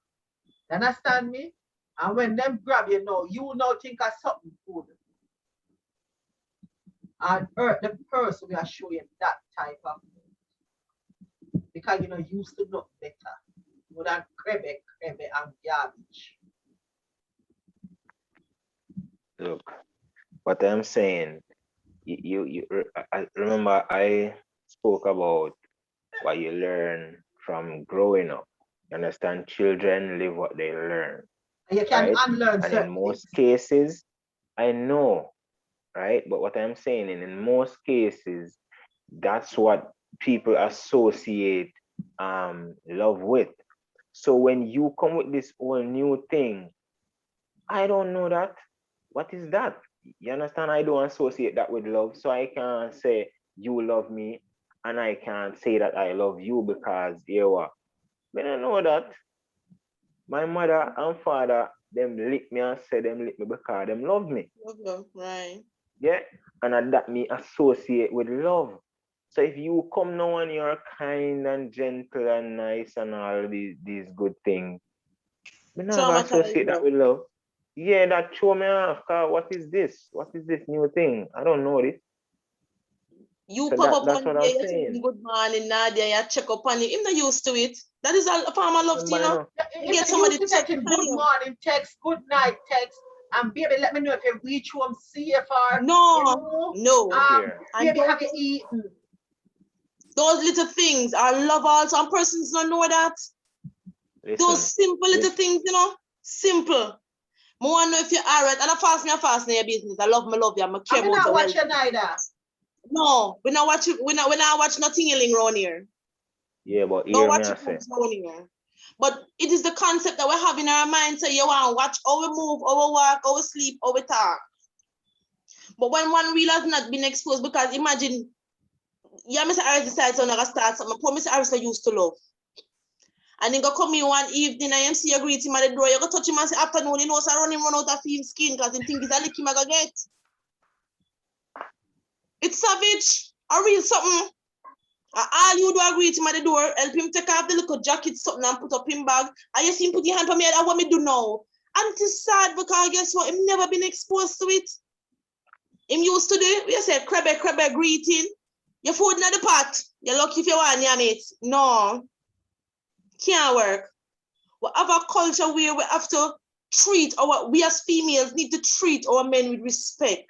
[SPEAKER 3] understand me? And when them grab you know, you now think of something good. And hurt the person we are showing that type of thing. Because you know, used to know better. More than crabbe and garbage.
[SPEAKER 5] Look, what I'm saying, I remember I spoke about what you learn from growing up. You understand? Children live what they learn.
[SPEAKER 3] And you can
[SPEAKER 5] right?
[SPEAKER 3] unlearn
[SPEAKER 5] And in most cases, I know right? But what I'm saying in most cases, that's what people associate love with. So when you come with this whole new thing, I don't know that. What is that? You understand? I don't associate that with love. So I can't say you love me and I can't say that I love you because you what? I don't know that. My mother and father, them lick me and say them lick me because them love me.
[SPEAKER 2] Okay, right.
[SPEAKER 5] Yeah. And that me associate with love. So if you come now and you're kind and gentle and nice and all these good things, me not gonna
[SPEAKER 2] Traumatized
[SPEAKER 5] associate that
[SPEAKER 2] you.
[SPEAKER 5] with love. Yeah, that throw me off. What is this? What is this new thing? I don't know this.
[SPEAKER 2] You
[SPEAKER 5] So
[SPEAKER 2] pop up
[SPEAKER 5] that's
[SPEAKER 2] one
[SPEAKER 5] what
[SPEAKER 2] day,
[SPEAKER 5] I'm
[SPEAKER 2] you tell him
[SPEAKER 5] saying.
[SPEAKER 2] good morning, Nadia, you check up on him. Him not used to it. That is a form of love,
[SPEAKER 5] Remember,
[SPEAKER 2] you
[SPEAKER 5] you
[SPEAKER 2] know.
[SPEAKER 5] know,
[SPEAKER 2] You
[SPEAKER 3] If
[SPEAKER 2] get
[SPEAKER 3] you
[SPEAKER 2] somebody
[SPEAKER 3] used
[SPEAKER 2] to
[SPEAKER 3] to
[SPEAKER 2] check
[SPEAKER 3] getting
[SPEAKER 2] on
[SPEAKER 3] good
[SPEAKER 2] you.
[SPEAKER 3] morning text, good night text, and baby, let me know if you reach home safe or you
[SPEAKER 2] No,
[SPEAKER 3] know,
[SPEAKER 2] no.
[SPEAKER 5] look here.
[SPEAKER 2] And
[SPEAKER 3] baby, have you eaten?
[SPEAKER 2] those little things are love also. Some persons don't know that. Those
[SPEAKER 5] Listen,
[SPEAKER 2] simple little things, you know. Simple. I want to know if you're alright. And I fast in your business. I love you. I care
[SPEAKER 3] I mean,
[SPEAKER 2] about
[SPEAKER 3] not
[SPEAKER 2] your
[SPEAKER 3] watch
[SPEAKER 2] well.
[SPEAKER 3] you neither.
[SPEAKER 2] No, we not watch nothing yelling around here.
[SPEAKER 5] yeah, but
[SPEAKER 2] Don't
[SPEAKER 5] hear me
[SPEAKER 2] watch
[SPEAKER 5] I
[SPEAKER 2] it
[SPEAKER 5] say.
[SPEAKER 2] around here. But it is the concept that we have in our mind. So you want to watch how we move, how we walk, how we sleep, how we talk. But when one wheel has not been exposed, because imagine, yeah, Mr. Harris decides to start something. Poor Mr. Harris used to love. And then go come in one evening and you see you greet him at the door. You go touch him and say afternoon, you know, so run him run out of his skin because he think it's a lick him I go get. It's savage. I real something. All you do I greet him at the door, help him take off the little jacket, something and put up him bag. And you see him put your hand on me, that's what me do now. And it's sad because guess what? Him never been exposed to it. Him used to do, we say crabbe greeting. Your food in the pot. You're lucky if you want your mate. No. Can't work. We have a culture where we have to we as females need to treat our men with respect.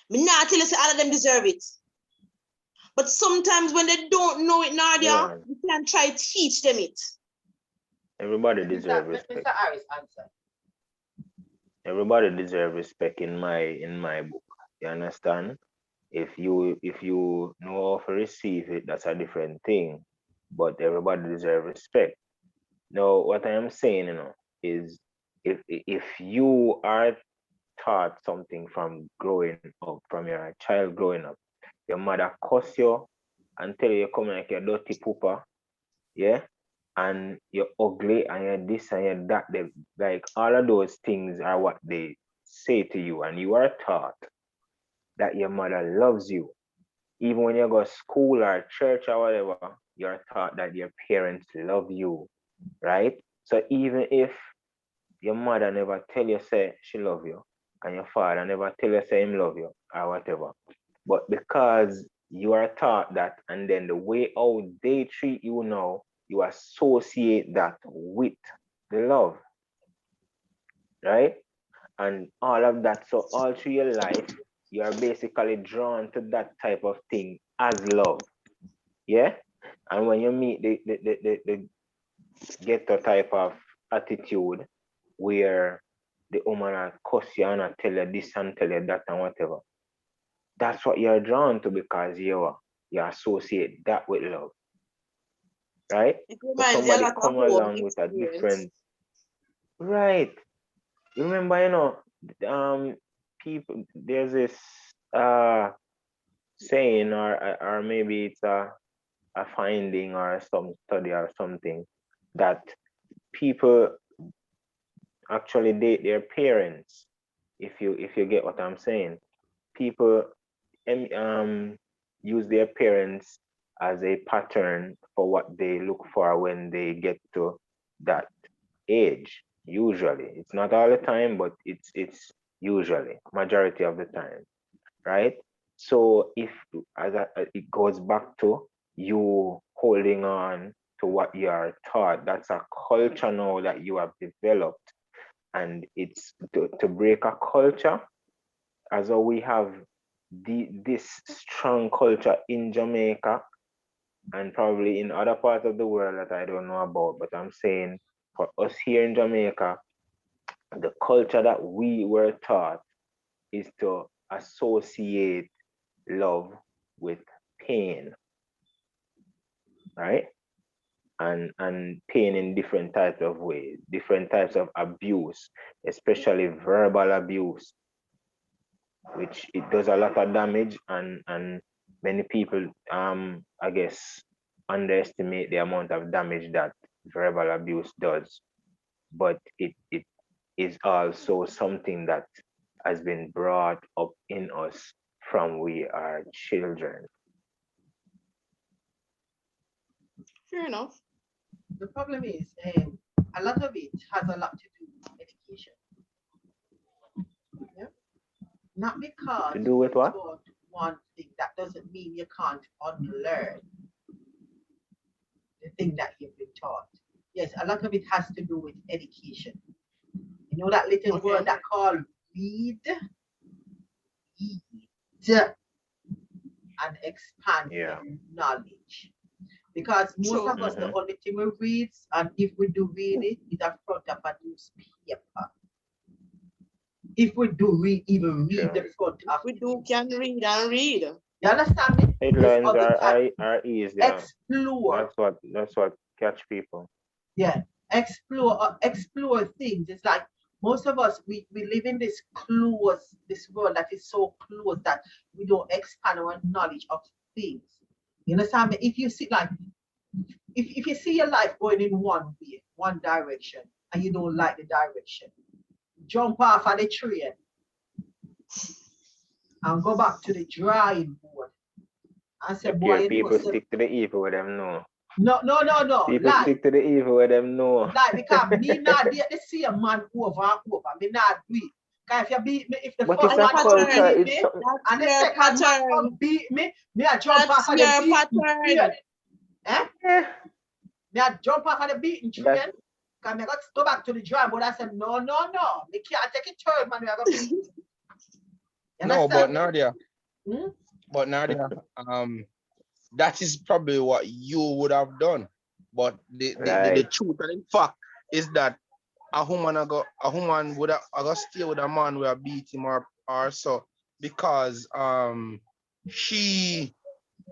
[SPEAKER 2] Me not tell you say all of them deserve it. But sometimes when they don't know it, Nadia,
[SPEAKER 5] Yeah,
[SPEAKER 2] we can try to teach them it.
[SPEAKER 5] everybody deserve respect.
[SPEAKER 3] Mr. Harris answer.
[SPEAKER 5] Everybody deserve respect in my book. You understand? If you know how to receive it, that's a different thing. But everybody deserve respect. Now, what I am saying, is if you are taught something from growing up, from your child growing up, your mother cuss you and tell you come like a dirty pooper, yeah, and you're ugly and you're this and you're that. Like all of those things are what they say to you, and you are taught that your mother loves you. Even when you go to school or church or whatever, you're taught that your parents love you, right? So even if your mother never tell you say she love you, and your father never tell you say him love you or whatever, but because you are taught that, and then the way how they treat you now, you associate that with the love, right? And all of that. So all through your life, you are basically drawn to that type of thing as love. Yeah. And when you meet the ghetto type of attitude where the woman will cuss you and tell you this and tell you that and whatever, that's what you're drawn to because you associate that with love, right?
[SPEAKER 2] It
[SPEAKER 5] So
[SPEAKER 2] reminds you a
[SPEAKER 5] somebody
[SPEAKER 2] lot of
[SPEAKER 5] come
[SPEAKER 2] home
[SPEAKER 5] along with a
[SPEAKER 2] experience.
[SPEAKER 5] different, right? You remember, people, there's this saying, or maybe it's a finding or some study or something, that people actually date their parents. If you get what I'm saying, people use their parents as a pattern for what they look for when they get to that age. Usually, it's not all the time, but it's usually majority of the time, right? So if it goes back to you holding on to what you are taught, that's a culture now that you have developed, and it's to break a culture, as though we have this strong culture in Jamaica and probably in other parts of the world that I don't know about, but I'm saying for us here in Jamaica, the culture that we were taught is to associate love with pain, right? And pain in different types of ways, different types of abuse, especially verbal abuse, which it does a lot of damage, and many people I guess underestimate the amount of damage that verbal abuse does. But it is also something that has been brought up in us from we are children.
[SPEAKER 2] Fair enough.
[SPEAKER 3] The problem is, a lot of it has a lot to do with education. Yeah? Not because
[SPEAKER 5] To do with
[SPEAKER 3] you're
[SPEAKER 5] what?
[SPEAKER 3] taught one thing, that doesn't mean you can't unlearn the thing that you've been taught. Yes, a lot of it has to do with education. You know that little
[SPEAKER 2] Okay.
[SPEAKER 3] word that called read, and expand
[SPEAKER 5] Yeah.
[SPEAKER 3] your knowledge. Because most
[SPEAKER 2] True.
[SPEAKER 3] of us, the
[SPEAKER 5] Mhm.
[SPEAKER 3] only thing we read, and if we do read it, is in front of a newspaper. If we do read, even read the
[SPEAKER 5] True.
[SPEAKER 3] front of
[SPEAKER 2] We
[SPEAKER 3] the
[SPEAKER 2] do can
[SPEAKER 3] newspaper.
[SPEAKER 2] read and read.
[SPEAKER 3] You understand me? There's
[SPEAKER 5] Headlines
[SPEAKER 3] other type.
[SPEAKER 5] are easier.
[SPEAKER 3] Explore.
[SPEAKER 5] That's what catch people.
[SPEAKER 3] Yeah. Explore things. It's like most of us, we live in this world that is so close that we don't expand our knowledge of things. You understand me? If you see like if you see your life going in one way, one direction, and you don't like the direction, jump off of the train and go back to the drawing board and say,
[SPEAKER 5] Look
[SPEAKER 3] boy,
[SPEAKER 5] here,
[SPEAKER 3] you know,
[SPEAKER 5] people stick to the evil with them know.
[SPEAKER 3] no,
[SPEAKER 5] People
[SPEAKER 3] lie.
[SPEAKER 5] stick to the evil with them know.
[SPEAKER 3] Like, because me not date the same man over and over. Me not do it. Because if you beat me, if the
[SPEAKER 5] But
[SPEAKER 3] first
[SPEAKER 5] it's a
[SPEAKER 3] one
[SPEAKER 2] pattern.
[SPEAKER 5] culture,
[SPEAKER 3] beat
[SPEAKER 5] it's
[SPEAKER 3] me,
[SPEAKER 5] something.
[SPEAKER 2] That's
[SPEAKER 3] and the
[SPEAKER 2] your
[SPEAKER 3] second man
[SPEAKER 2] pattern.
[SPEAKER 3] come beat me, me I jump
[SPEAKER 2] That's
[SPEAKER 3] off of
[SPEAKER 2] your
[SPEAKER 3] the beating
[SPEAKER 2] pattern.
[SPEAKER 3] train. Eh?
[SPEAKER 5] Yeah.
[SPEAKER 3] Me I jump off of the beating train.
[SPEAKER 5] That's
[SPEAKER 3] Because me got to go back to the drawing board. I said, no. Me can't take it turn, man. We are going to beat me. You
[SPEAKER 6] No, but
[SPEAKER 3] understand me?
[SPEAKER 6] Nadia,
[SPEAKER 3] Hmm?
[SPEAKER 6] that is probably what you would have done. But the
[SPEAKER 5] right.
[SPEAKER 6] truth and the fact is that a woman would have I got stay with a man where beat him or so because she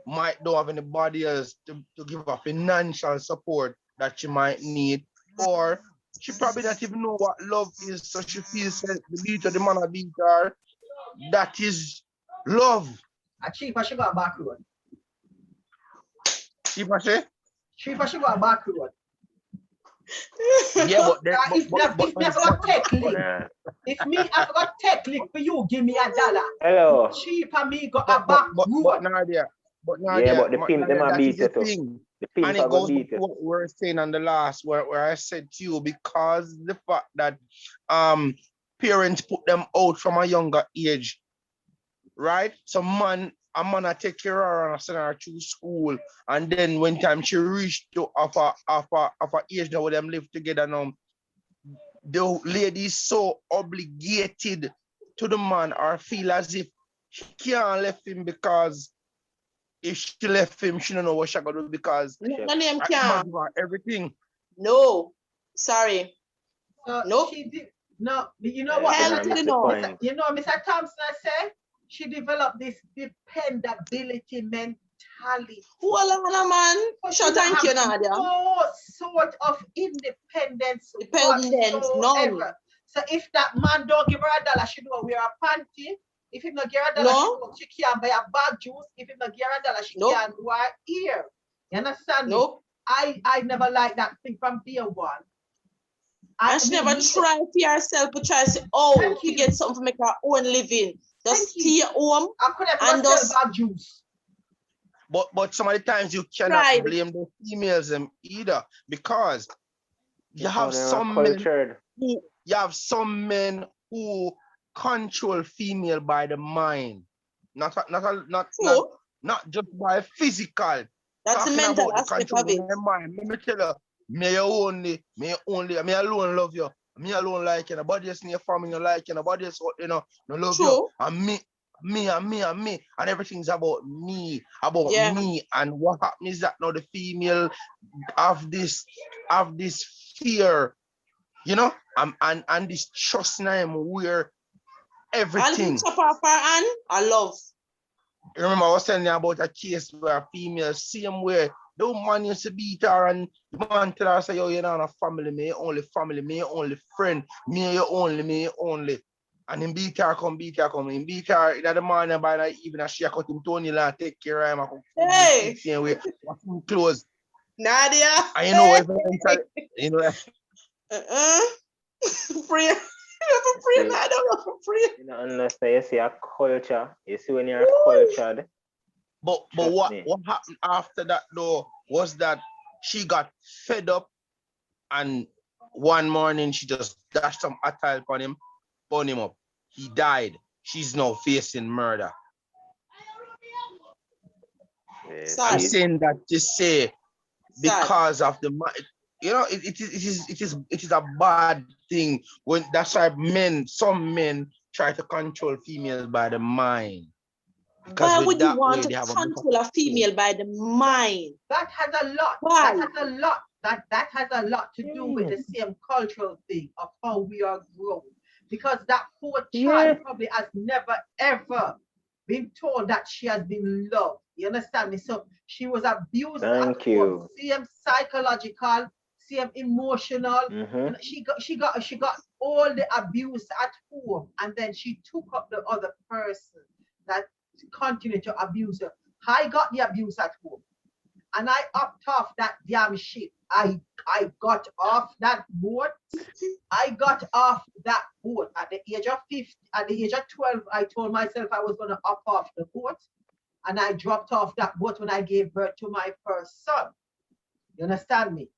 [SPEAKER 6] might don't have anybody else to give her financial support that she might need, or she probably not even know what love is, so she feels that the beat of the man a beat her, that is love.
[SPEAKER 3] A cheaper she got a back road.
[SPEAKER 6] See what I say?
[SPEAKER 3] Cheaper she got a back road.
[SPEAKER 6] Yeah, but then,
[SPEAKER 3] If me I forgot take link.
[SPEAKER 5] Yeah.
[SPEAKER 3] If me I forgot take link for you, give me $1.
[SPEAKER 5] Hello.
[SPEAKER 3] Cheaper me got a back
[SPEAKER 6] but
[SPEAKER 3] road.
[SPEAKER 6] Nadia,
[SPEAKER 5] Yeah, but the pimp them a
[SPEAKER 6] that is
[SPEAKER 5] beat
[SPEAKER 6] the
[SPEAKER 5] you too.
[SPEAKER 6] thing.
[SPEAKER 5] The pimp
[SPEAKER 6] And
[SPEAKER 5] a
[SPEAKER 6] it
[SPEAKER 5] go
[SPEAKER 6] goes back
[SPEAKER 5] beat
[SPEAKER 6] to
[SPEAKER 5] you.
[SPEAKER 6] what we were saying on the last where I said to you, because the fact that parents put them out from a younger age, right? So a man I take care of her and send her to school, and then when time she reached to of a age now where them live together now, the lady is so obligated to the man or feel as if she can't left him, because if she left him, she don't know what she gonna do, because
[SPEAKER 2] No, the name
[SPEAKER 6] I
[SPEAKER 2] can't.
[SPEAKER 6] give her everything.
[SPEAKER 2] No. Sorry.
[SPEAKER 3] So
[SPEAKER 2] Nope.
[SPEAKER 3] she did no, you know
[SPEAKER 5] Yeah,
[SPEAKER 3] what?
[SPEAKER 2] Hell
[SPEAKER 5] you
[SPEAKER 2] to
[SPEAKER 5] know,
[SPEAKER 2] the
[SPEAKER 5] miss
[SPEAKER 2] no.
[SPEAKER 5] point.
[SPEAKER 3] You know, Mr. Thompson I said she developed this dependability mentality.
[SPEAKER 2] Hold on, man.
[SPEAKER 3] But
[SPEAKER 2] Sure,
[SPEAKER 3] she don't
[SPEAKER 2] thank you,
[SPEAKER 3] have
[SPEAKER 2] Nadia.
[SPEAKER 3] no sort of independence
[SPEAKER 2] Dependence, none.
[SPEAKER 3] whatsoever. So if that man don't give her $1, she don't wear a panty. If he not give her $1,
[SPEAKER 2] No.
[SPEAKER 3] she can't buy a bag juice. If he not give her $1, she
[SPEAKER 2] Nope.
[SPEAKER 3] can't do her ear. You understand me?
[SPEAKER 2] Nope.
[SPEAKER 3] I never liked that thing from day one.
[SPEAKER 2] And she never tried for herself to try to say, oh,
[SPEAKER 3] Thank
[SPEAKER 2] to
[SPEAKER 3] you.
[SPEAKER 2] get something to make her own living. Just
[SPEAKER 3] Thank you.
[SPEAKER 2] stay home.
[SPEAKER 3] I could have
[SPEAKER 2] And
[SPEAKER 3] sell
[SPEAKER 2] just
[SPEAKER 3] bag juice.
[SPEAKER 6] But some of the times you cannot
[SPEAKER 2] tried.
[SPEAKER 6] blame the females them either, because you
[SPEAKER 5] Because
[SPEAKER 6] have
[SPEAKER 5] they're
[SPEAKER 6] some men
[SPEAKER 5] cultured.
[SPEAKER 6] who control female by the mind, not
[SPEAKER 2] True.
[SPEAKER 6] just by physical.
[SPEAKER 2] That's the
[SPEAKER 6] Talking
[SPEAKER 2] mental
[SPEAKER 6] about the
[SPEAKER 2] aspect
[SPEAKER 6] control
[SPEAKER 2] of it.
[SPEAKER 6] of the mind. Let me tell you, me alone love you. Me alone like you. Nobody else in your family you like you. Nobody else no love you.
[SPEAKER 2] True.
[SPEAKER 6] And me, and everything's about me,
[SPEAKER 2] Yeah.
[SPEAKER 6] And what happens is that now the female have this fear, you know, and this trust in him where everything.
[SPEAKER 2] chop off her hand, I love.
[SPEAKER 6] Remember, I was telling you about a case where a female, same way, the man used to beat her and the man tell her, say, yo, you're not a family, me, your only family, me, your only friend, me, your only, me, your only. And him beat her, come. Him beat her in the morning by the evening, she cut him toenail and take care of him.
[SPEAKER 2] Hey,
[SPEAKER 6] Same way, wash him clothes.
[SPEAKER 2] Nadia.
[SPEAKER 6] And you know, eventually, you know,
[SPEAKER 2] Free. You free, Nadia. You free.
[SPEAKER 5] You know, unless you see a culture, you see when you're
[SPEAKER 2] Ooh.
[SPEAKER 5] cultured.
[SPEAKER 6] But
[SPEAKER 5] Trust
[SPEAKER 6] what
[SPEAKER 5] me.
[SPEAKER 6] happened after that though was that she got fed up and one morning she just dashed some attile on him, burn him up. He died. She's now facing murder.
[SPEAKER 5] Yes,
[SPEAKER 6] I'm
[SPEAKER 2] Sad.
[SPEAKER 6] saying that to say
[SPEAKER 2] Sad.
[SPEAKER 6] because of the you know, it is a bad thing when that's why some men try to control females by the mind. Because
[SPEAKER 2] Why
[SPEAKER 6] with
[SPEAKER 2] would you
[SPEAKER 6] that
[SPEAKER 2] want
[SPEAKER 6] way
[SPEAKER 2] to
[SPEAKER 6] they have a
[SPEAKER 2] control a female by the mind?
[SPEAKER 3] That has a lot.
[SPEAKER 2] Why?
[SPEAKER 3] That has a lot. That has a lot to do with the same cultural thing of how we are grown. Because that poor child probably has never ever been told that she has been loved. You understand me? So she was abused at
[SPEAKER 5] Thank
[SPEAKER 3] home.
[SPEAKER 5] you.
[SPEAKER 3] Same psychological, same emotional.
[SPEAKER 5] Mhm.
[SPEAKER 3] She got all the abuse at home, and then she took up the other person that continued to abuse her. I got the abuse at home, and I upped off that damn shit. I got off that boat. I got off that boat at the age of 50. At the age of 12, I told myself I was gonna up off the boat, and I dropped off that boat when I gave birth to my first son. You understand me?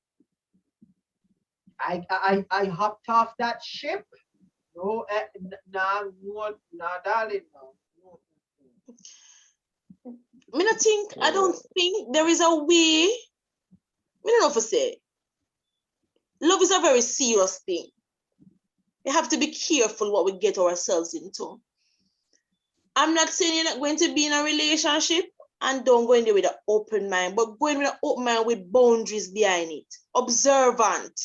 [SPEAKER 3] I hopped off that ship. No, darling, no.
[SPEAKER 2] I don't think there is a way. I don't know if I say. Love is a very serious thing. We have to be careful what we get ourselves into. I'm not saying you're not going to be in a relationship and don't go in there with an open mind, but go in with an open mind with boundaries behind it. Observant.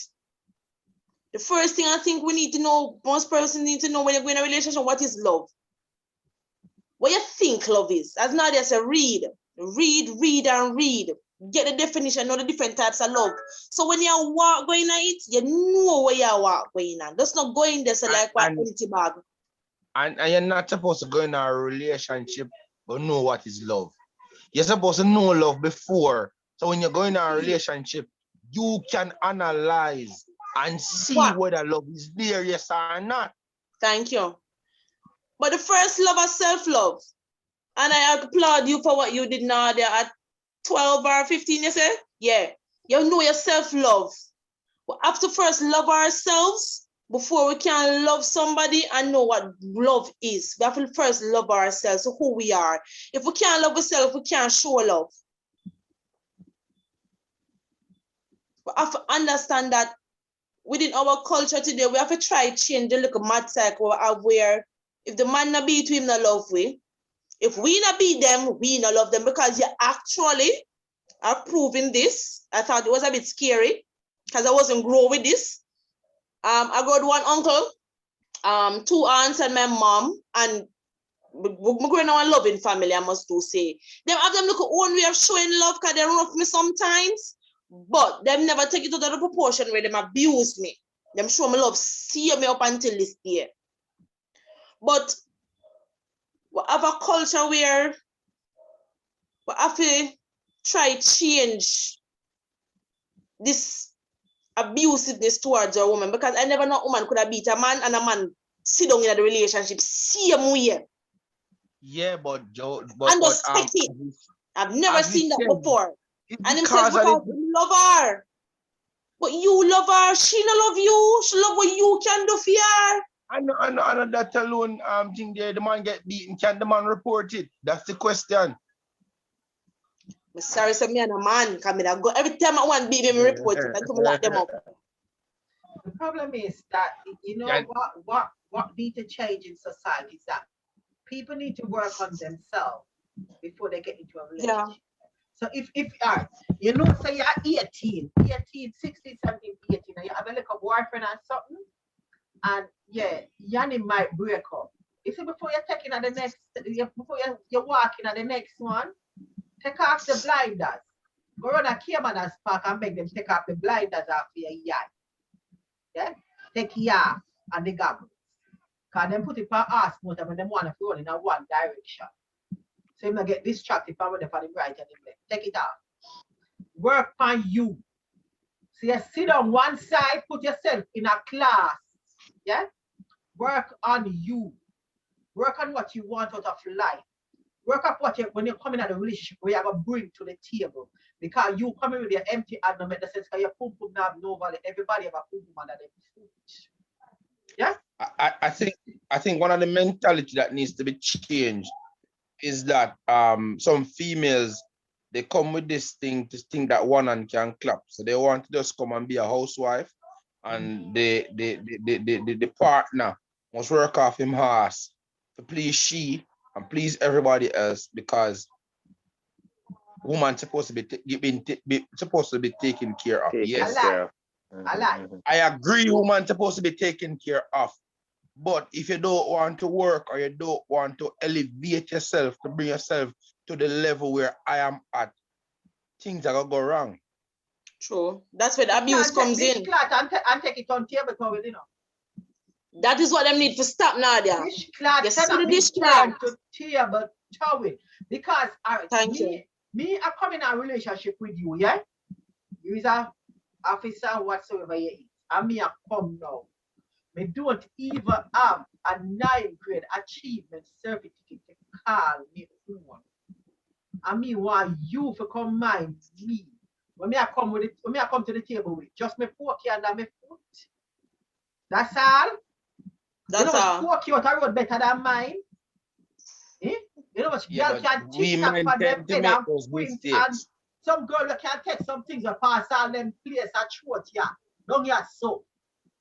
[SPEAKER 2] The first thing I think we need to know, most persons need to know when you're going in a relationship, what is love? What you think love is. As Nadia said, read, and read. Get the definition, know the different types of love. So when you walk going on it, you know where you walk going on. Just not going there so like what empty bag.
[SPEAKER 6] And you're not supposed to go in a relationship but know what is love. You're supposed to know love before. So when you're going in a relationship, you can analyze and see whether love is there, yes or not.
[SPEAKER 2] Thank you. But the first love is self-love. And I applaud you for what you did now there at 12 or 15, you say? Yeah. You know your self-love. We have to first love ourselves before we can love somebody and know what love is. We have to first love ourselves, who we are. If we can't love ourselves, we can't show love. We have to understand that within our culture today, we have to try to change the little mad cycle where if the man not beat him, not love we. If we not beat them, we not love them, because you actually are proving this. I thought it was a bit scary because I wasn't grow with this. I got one uncle, 2 aunts and my mom, and we're growing up a loving family, I must do say. Them have them look own way of showing love because they rough me sometimes, but them never take it to the proportion where them abuse me. Them show me love, see me up until this day. But we have a culture where we have to try to change this abusiveness towards a woman, because I never know a woman could have beat a man and a man sit down in a relationship same way.
[SPEAKER 6] Yeah, but
[SPEAKER 2] and just take it. I've never seen that before. And him says because you love her. But you love her, she don't love you. She love what you can do for her.
[SPEAKER 6] I know that alone thing there, the man get beaten, can the man report it? That's the question.
[SPEAKER 2] I'm sorry, so me and a man come in and go every time I want beat me report it until I lock them up.
[SPEAKER 3] The problem is that you know what need to change in society is that people need to work on themselves before they get into a relationship.
[SPEAKER 2] Yeah.
[SPEAKER 3] So if you know, say you're 18, 16, 17, 18, and you have a little boyfriend or something, and yeah, Yanni might break up. You see, before you're taking at the next, before you're walking at the next one, take off the blinders. Go run a Cayman's park and make them take off the blinders off your yard. Yeah? Take your off and the goggles. Because them put it for us motor when them want to run in a one direction. So you don't get distracted from the right and the left. Take it off. Work on you. So you sit on one side, put yourself in a class. Yeah? Work on you. Work on what you want out of life. Work up what you, when you're coming at a relationship, where you're going to bring to the table. Because you coming with your empty hand, no make the sense, because your pum pum have no value. Everybody have a pum pum under their foot. Yeah?
[SPEAKER 6] I think one of the mentality that needs to be changed is that some females, they come with this thing to think that one hand can clap. So they want to just come and be a housewife, and the partner must work off him ass to please she and please everybody else, because woman supposed to be taken care of. Yes,
[SPEAKER 3] I like.
[SPEAKER 6] I agree, woman supposed to be taken care of. But if you don't want to work, or you don't want to elevate yourself to bring yourself to the level where I am at, things are gonna go wrong.
[SPEAKER 2] True. That's where the abuse comes in.
[SPEAKER 3] And take it on table towel, you know.
[SPEAKER 2] That is what them need to stop, Nadia.
[SPEAKER 3] Dish cloth
[SPEAKER 2] You see
[SPEAKER 3] cannot
[SPEAKER 2] the
[SPEAKER 3] be
[SPEAKER 2] dish cloth?
[SPEAKER 3] turned to table towel. Because
[SPEAKER 2] Thank you.
[SPEAKER 3] me, I come in a relationship with you, yeah? You is a officer whatsoever you is. And me, I come now. Me don't even have a 9th grade achievement certificate to call me own. And me want you to come mind me. When I come to the table with just me fork under my foot. That's all.
[SPEAKER 2] That's all.
[SPEAKER 3] Fork you out the road better than mine. Eh? You know what?
[SPEAKER 6] Yeah,
[SPEAKER 3] Girl can
[SPEAKER 6] we
[SPEAKER 3] tick tock for them
[SPEAKER 6] to
[SPEAKER 3] head
[SPEAKER 6] make
[SPEAKER 3] and
[SPEAKER 6] those
[SPEAKER 3] print, and
[SPEAKER 6] mistakes.
[SPEAKER 3] some girl that can take some things that pass all them place at throat, yeah. Don't ya so.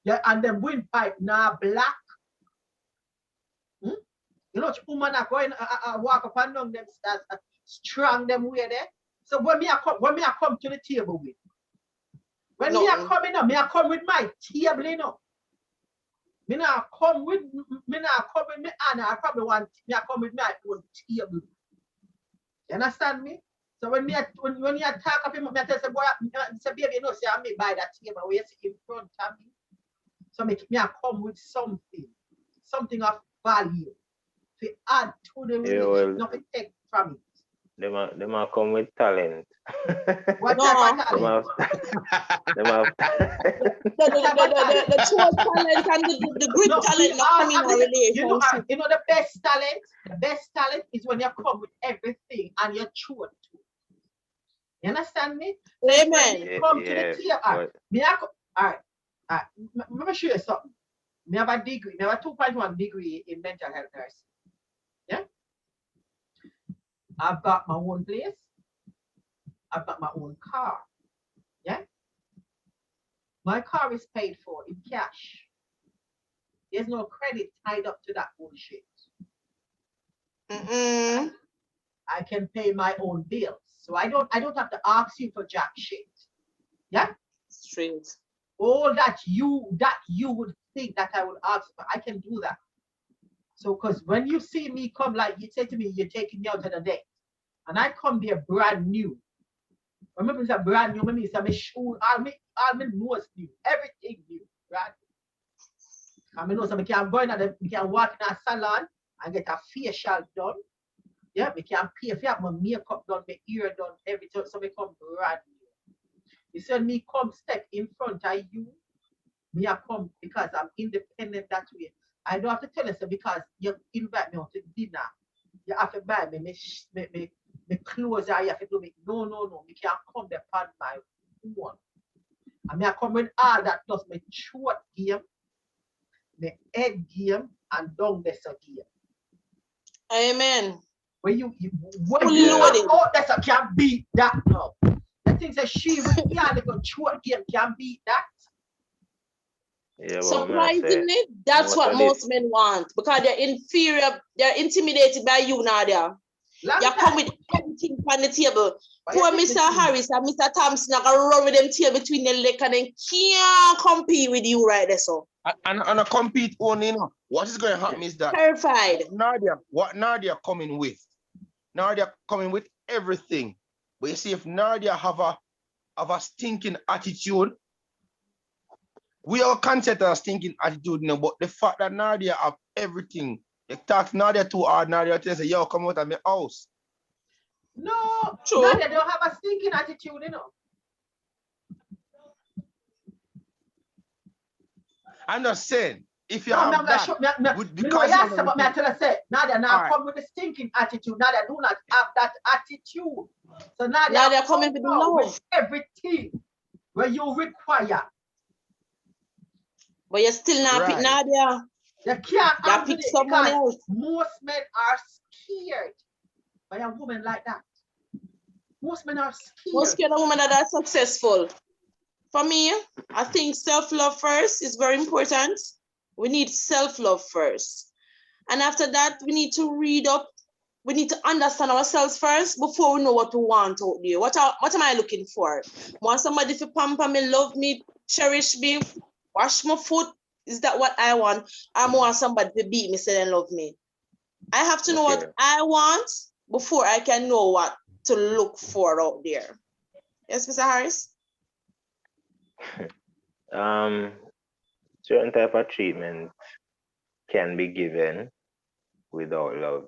[SPEAKER 3] Yeah, and them windpipe now black. Hmm? You know, woman are going walk up and down them stairs, strong them way there. So when I come to the table with, when me I come in, me I come with my table, you know. Me not come with me Anna. I probably want me I come with my own table. You understand me? So when you talk of him, I tell say, boy, say, baby, you know, say I may buy that table where you sit in front of me. So me I come with something of value to add to the relationship, not to take from it.
[SPEAKER 5] They might come with talent.
[SPEAKER 3] What type of talent?
[SPEAKER 2] The true talent and the good talent not coming in a relationship.
[SPEAKER 3] You know the best talent? The best talent is when you come with everything and you're true to it. You understand me?
[SPEAKER 2] Amen.
[SPEAKER 3] Come to the table. All right. Let me show you something. I have a degree, I have a 2.1 degree in mental health nursing. Yeah? I've got my own place. I've got my own car. Yeah? My car is paid for in cash. There's no credit tied up to that bullshit. I can pay my own bills. So I don't have to ask you for jack shit. Yeah?
[SPEAKER 2] Straight.
[SPEAKER 3] All that you would think that I would ask for, I can do that. So because when you see me come, like you say to me, you're taking me out on a date, and I come there brand new. Remember, it's a brand new, me say my shoe, all my nose new, everything new, right? I mean, so I can go in and we can walk in a salon and get a facial done. Yeah, we can pay if you have my makeup done, my ear done, everything. So we come brand new. You said me come step in front of you. Me I come because I'm independent that way. I don't have to tell you so because you invite me out to dinner. You have to buy me clothes or you have to do me. No. Me can't come there on my own. And me I come with all that plus my short game, my head game, and down there game.
[SPEAKER 2] Amen.
[SPEAKER 3] When you out there can't beat that now. The thing that she with yeah, little short game can't beat that.
[SPEAKER 5] Yeah,
[SPEAKER 2] surprisingly, that's what most men want because they're inferior, they're intimidated by you, Nadia. You come with everything on the table.
[SPEAKER 3] But
[SPEAKER 2] Poor
[SPEAKER 3] you think
[SPEAKER 2] Mr.
[SPEAKER 3] the thing-
[SPEAKER 2] Harris and Mr. Thompson are gonna run with them tail between their leg and then can't compete with you right there. So
[SPEAKER 6] And I compete only, you know. What is going to happen is that
[SPEAKER 2] terrified.
[SPEAKER 6] what Nadia coming with? Nadia coming with everything. But you see, if Nadia have a stinking attitude, we all consider a stinking attitude now, but the fact that Nadia have everything, you talk Nadia too hard, Nadia tells you, yo, come out of my house.
[SPEAKER 3] No,
[SPEAKER 2] True.
[SPEAKER 3] no, they don't have a stinking attitude, you know.
[SPEAKER 6] I'm just saying, if you
[SPEAKER 3] No,
[SPEAKER 6] have
[SPEAKER 3] I'm not
[SPEAKER 6] that,
[SPEAKER 3] sure.
[SPEAKER 6] with-
[SPEAKER 3] You know,
[SPEAKER 6] because
[SPEAKER 3] yes,
[SPEAKER 6] of
[SPEAKER 3] but me I tell you, say, Nadia now
[SPEAKER 6] Alright.
[SPEAKER 3] come with a stinking attitude. Nadia do not have that attitude. So Nadia
[SPEAKER 2] Now they're
[SPEAKER 3] come
[SPEAKER 2] coming with
[SPEAKER 3] now with
[SPEAKER 2] love.
[SPEAKER 3] everything where you require.
[SPEAKER 2] But you're still not pick
[SPEAKER 6] Right.
[SPEAKER 2] Nadia.
[SPEAKER 3] You can't
[SPEAKER 2] You
[SPEAKER 3] handle
[SPEAKER 2] pick
[SPEAKER 3] it
[SPEAKER 2] someone
[SPEAKER 3] because
[SPEAKER 2] else.
[SPEAKER 3] most men are scared by a woman like that. Most men are
[SPEAKER 2] Most
[SPEAKER 3] scared.
[SPEAKER 2] kind of women that are successful. For me, I think self-love first is very important. We need self-love first. And after that, we need to read up. We need to understand ourselves first before we know what we want out there. What am I looking for? Want somebody to pamper me, love me, cherish me, wash my foot? Is that what I want? I want somebody to beat me, say they love me. I have to know
[SPEAKER 5] Okay.
[SPEAKER 2] what I want before I can know what to look for out there. Yes, Mr. Harris?
[SPEAKER 5] Certain type of treatment can be given without love.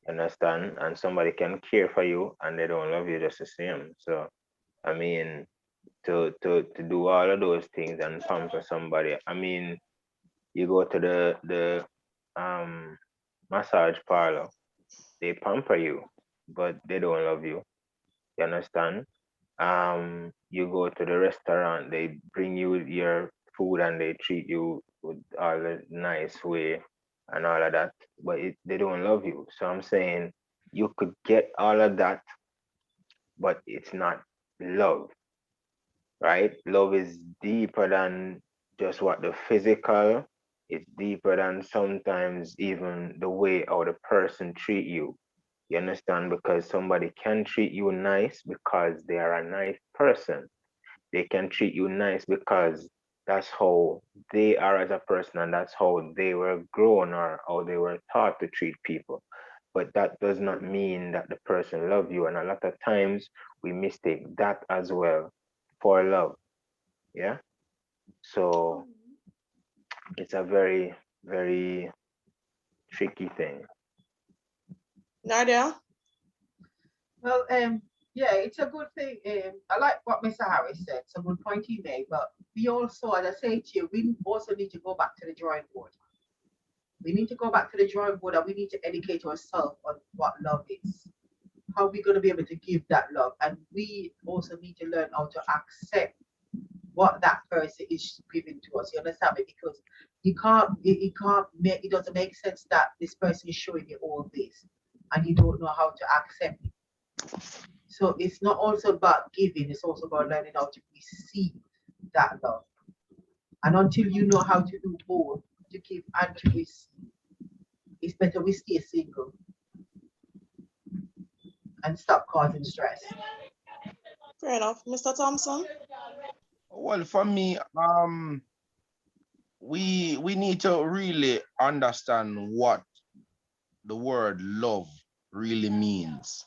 [SPEAKER 5] Understand? And somebody can care for you and they don't love you just the same. So I mean, to do all of those things and pamper somebody. I mean, you go to the massage parlor, they pamper you, but they don't love you. You understand? You go to the restaurant, they bring you your food and they treat you with all the nice way and all of that, but they don't love you. So I'm saying you could get all of that, but it's not love, right? Love is deeper than just what the physical, it's deeper than sometimes even the way how the person treat you. You understand? Because somebody can treat you nice because they are a nice person. They can treat you nice because that's how they are as a person and that's how they were grown or how they were taught to treat people. But that does not mean that the person love you. And a lot of times we mistake that as well for love. Yeah. So it's a very, very tricky thing.
[SPEAKER 2] Nadia?
[SPEAKER 3] Well, yeah, it's a good thing. I like what Mr. Harris said. It's a good point he made. But we also, as I say to you, we also need to go back to the drawing board. We need to go back to the drawing board and we need to educate ourselves on what love is. How we're going to be able to give that love. And we also need to learn how to accept what that person is giving to us. You understand me? Because it doesn't make sense that this person is showing you all this and you don't know how to accept it. So it's not also about giving, it's also about learning how to receive that love. And until you know how to do both, to give and to receive, it's better we stay single and stop causing stress.
[SPEAKER 2] Fair enough. Mr. Thompson?
[SPEAKER 6] Well, for me, we need to really understand what the word love really means.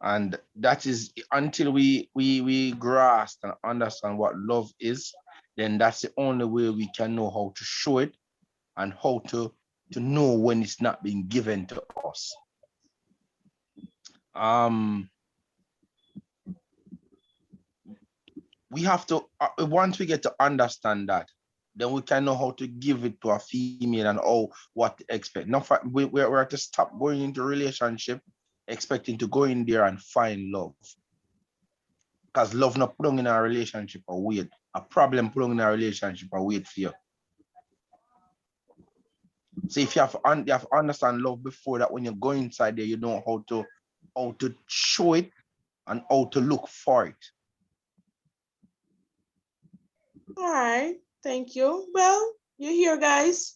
[SPEAKER 6] And that is until we grasp and understand what love is, then that's the only way we can know how to show it and how to know when it's not being given to us. We have to, once we get to understand that, then we can know how to give it to a female and what to expect. Not we're to stop going into relationship expecting to go in there and find love. Because love not put in a relationship or wait. A problem put in a relationship or wait for you. So if you have to understand love before that, when you go inside there, you know how to show it and how to look for it.
[SPEAKER 2] All right. Thank you. Well, you're here, guys.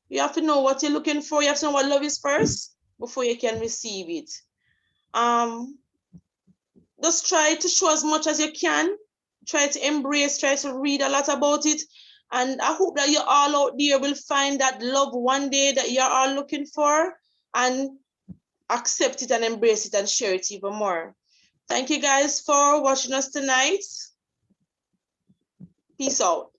[SPEAKER 2] You have to know what you're looking for. You have to know what love is first before you can receive it. Just try to show as much as you can. Try to embrace, try to read a lot about it. And I hope that you all out there will find that love one day that you're all looking for and accept it and embrace it and share it even more. Thank you guys for watching us tonight. Peace out.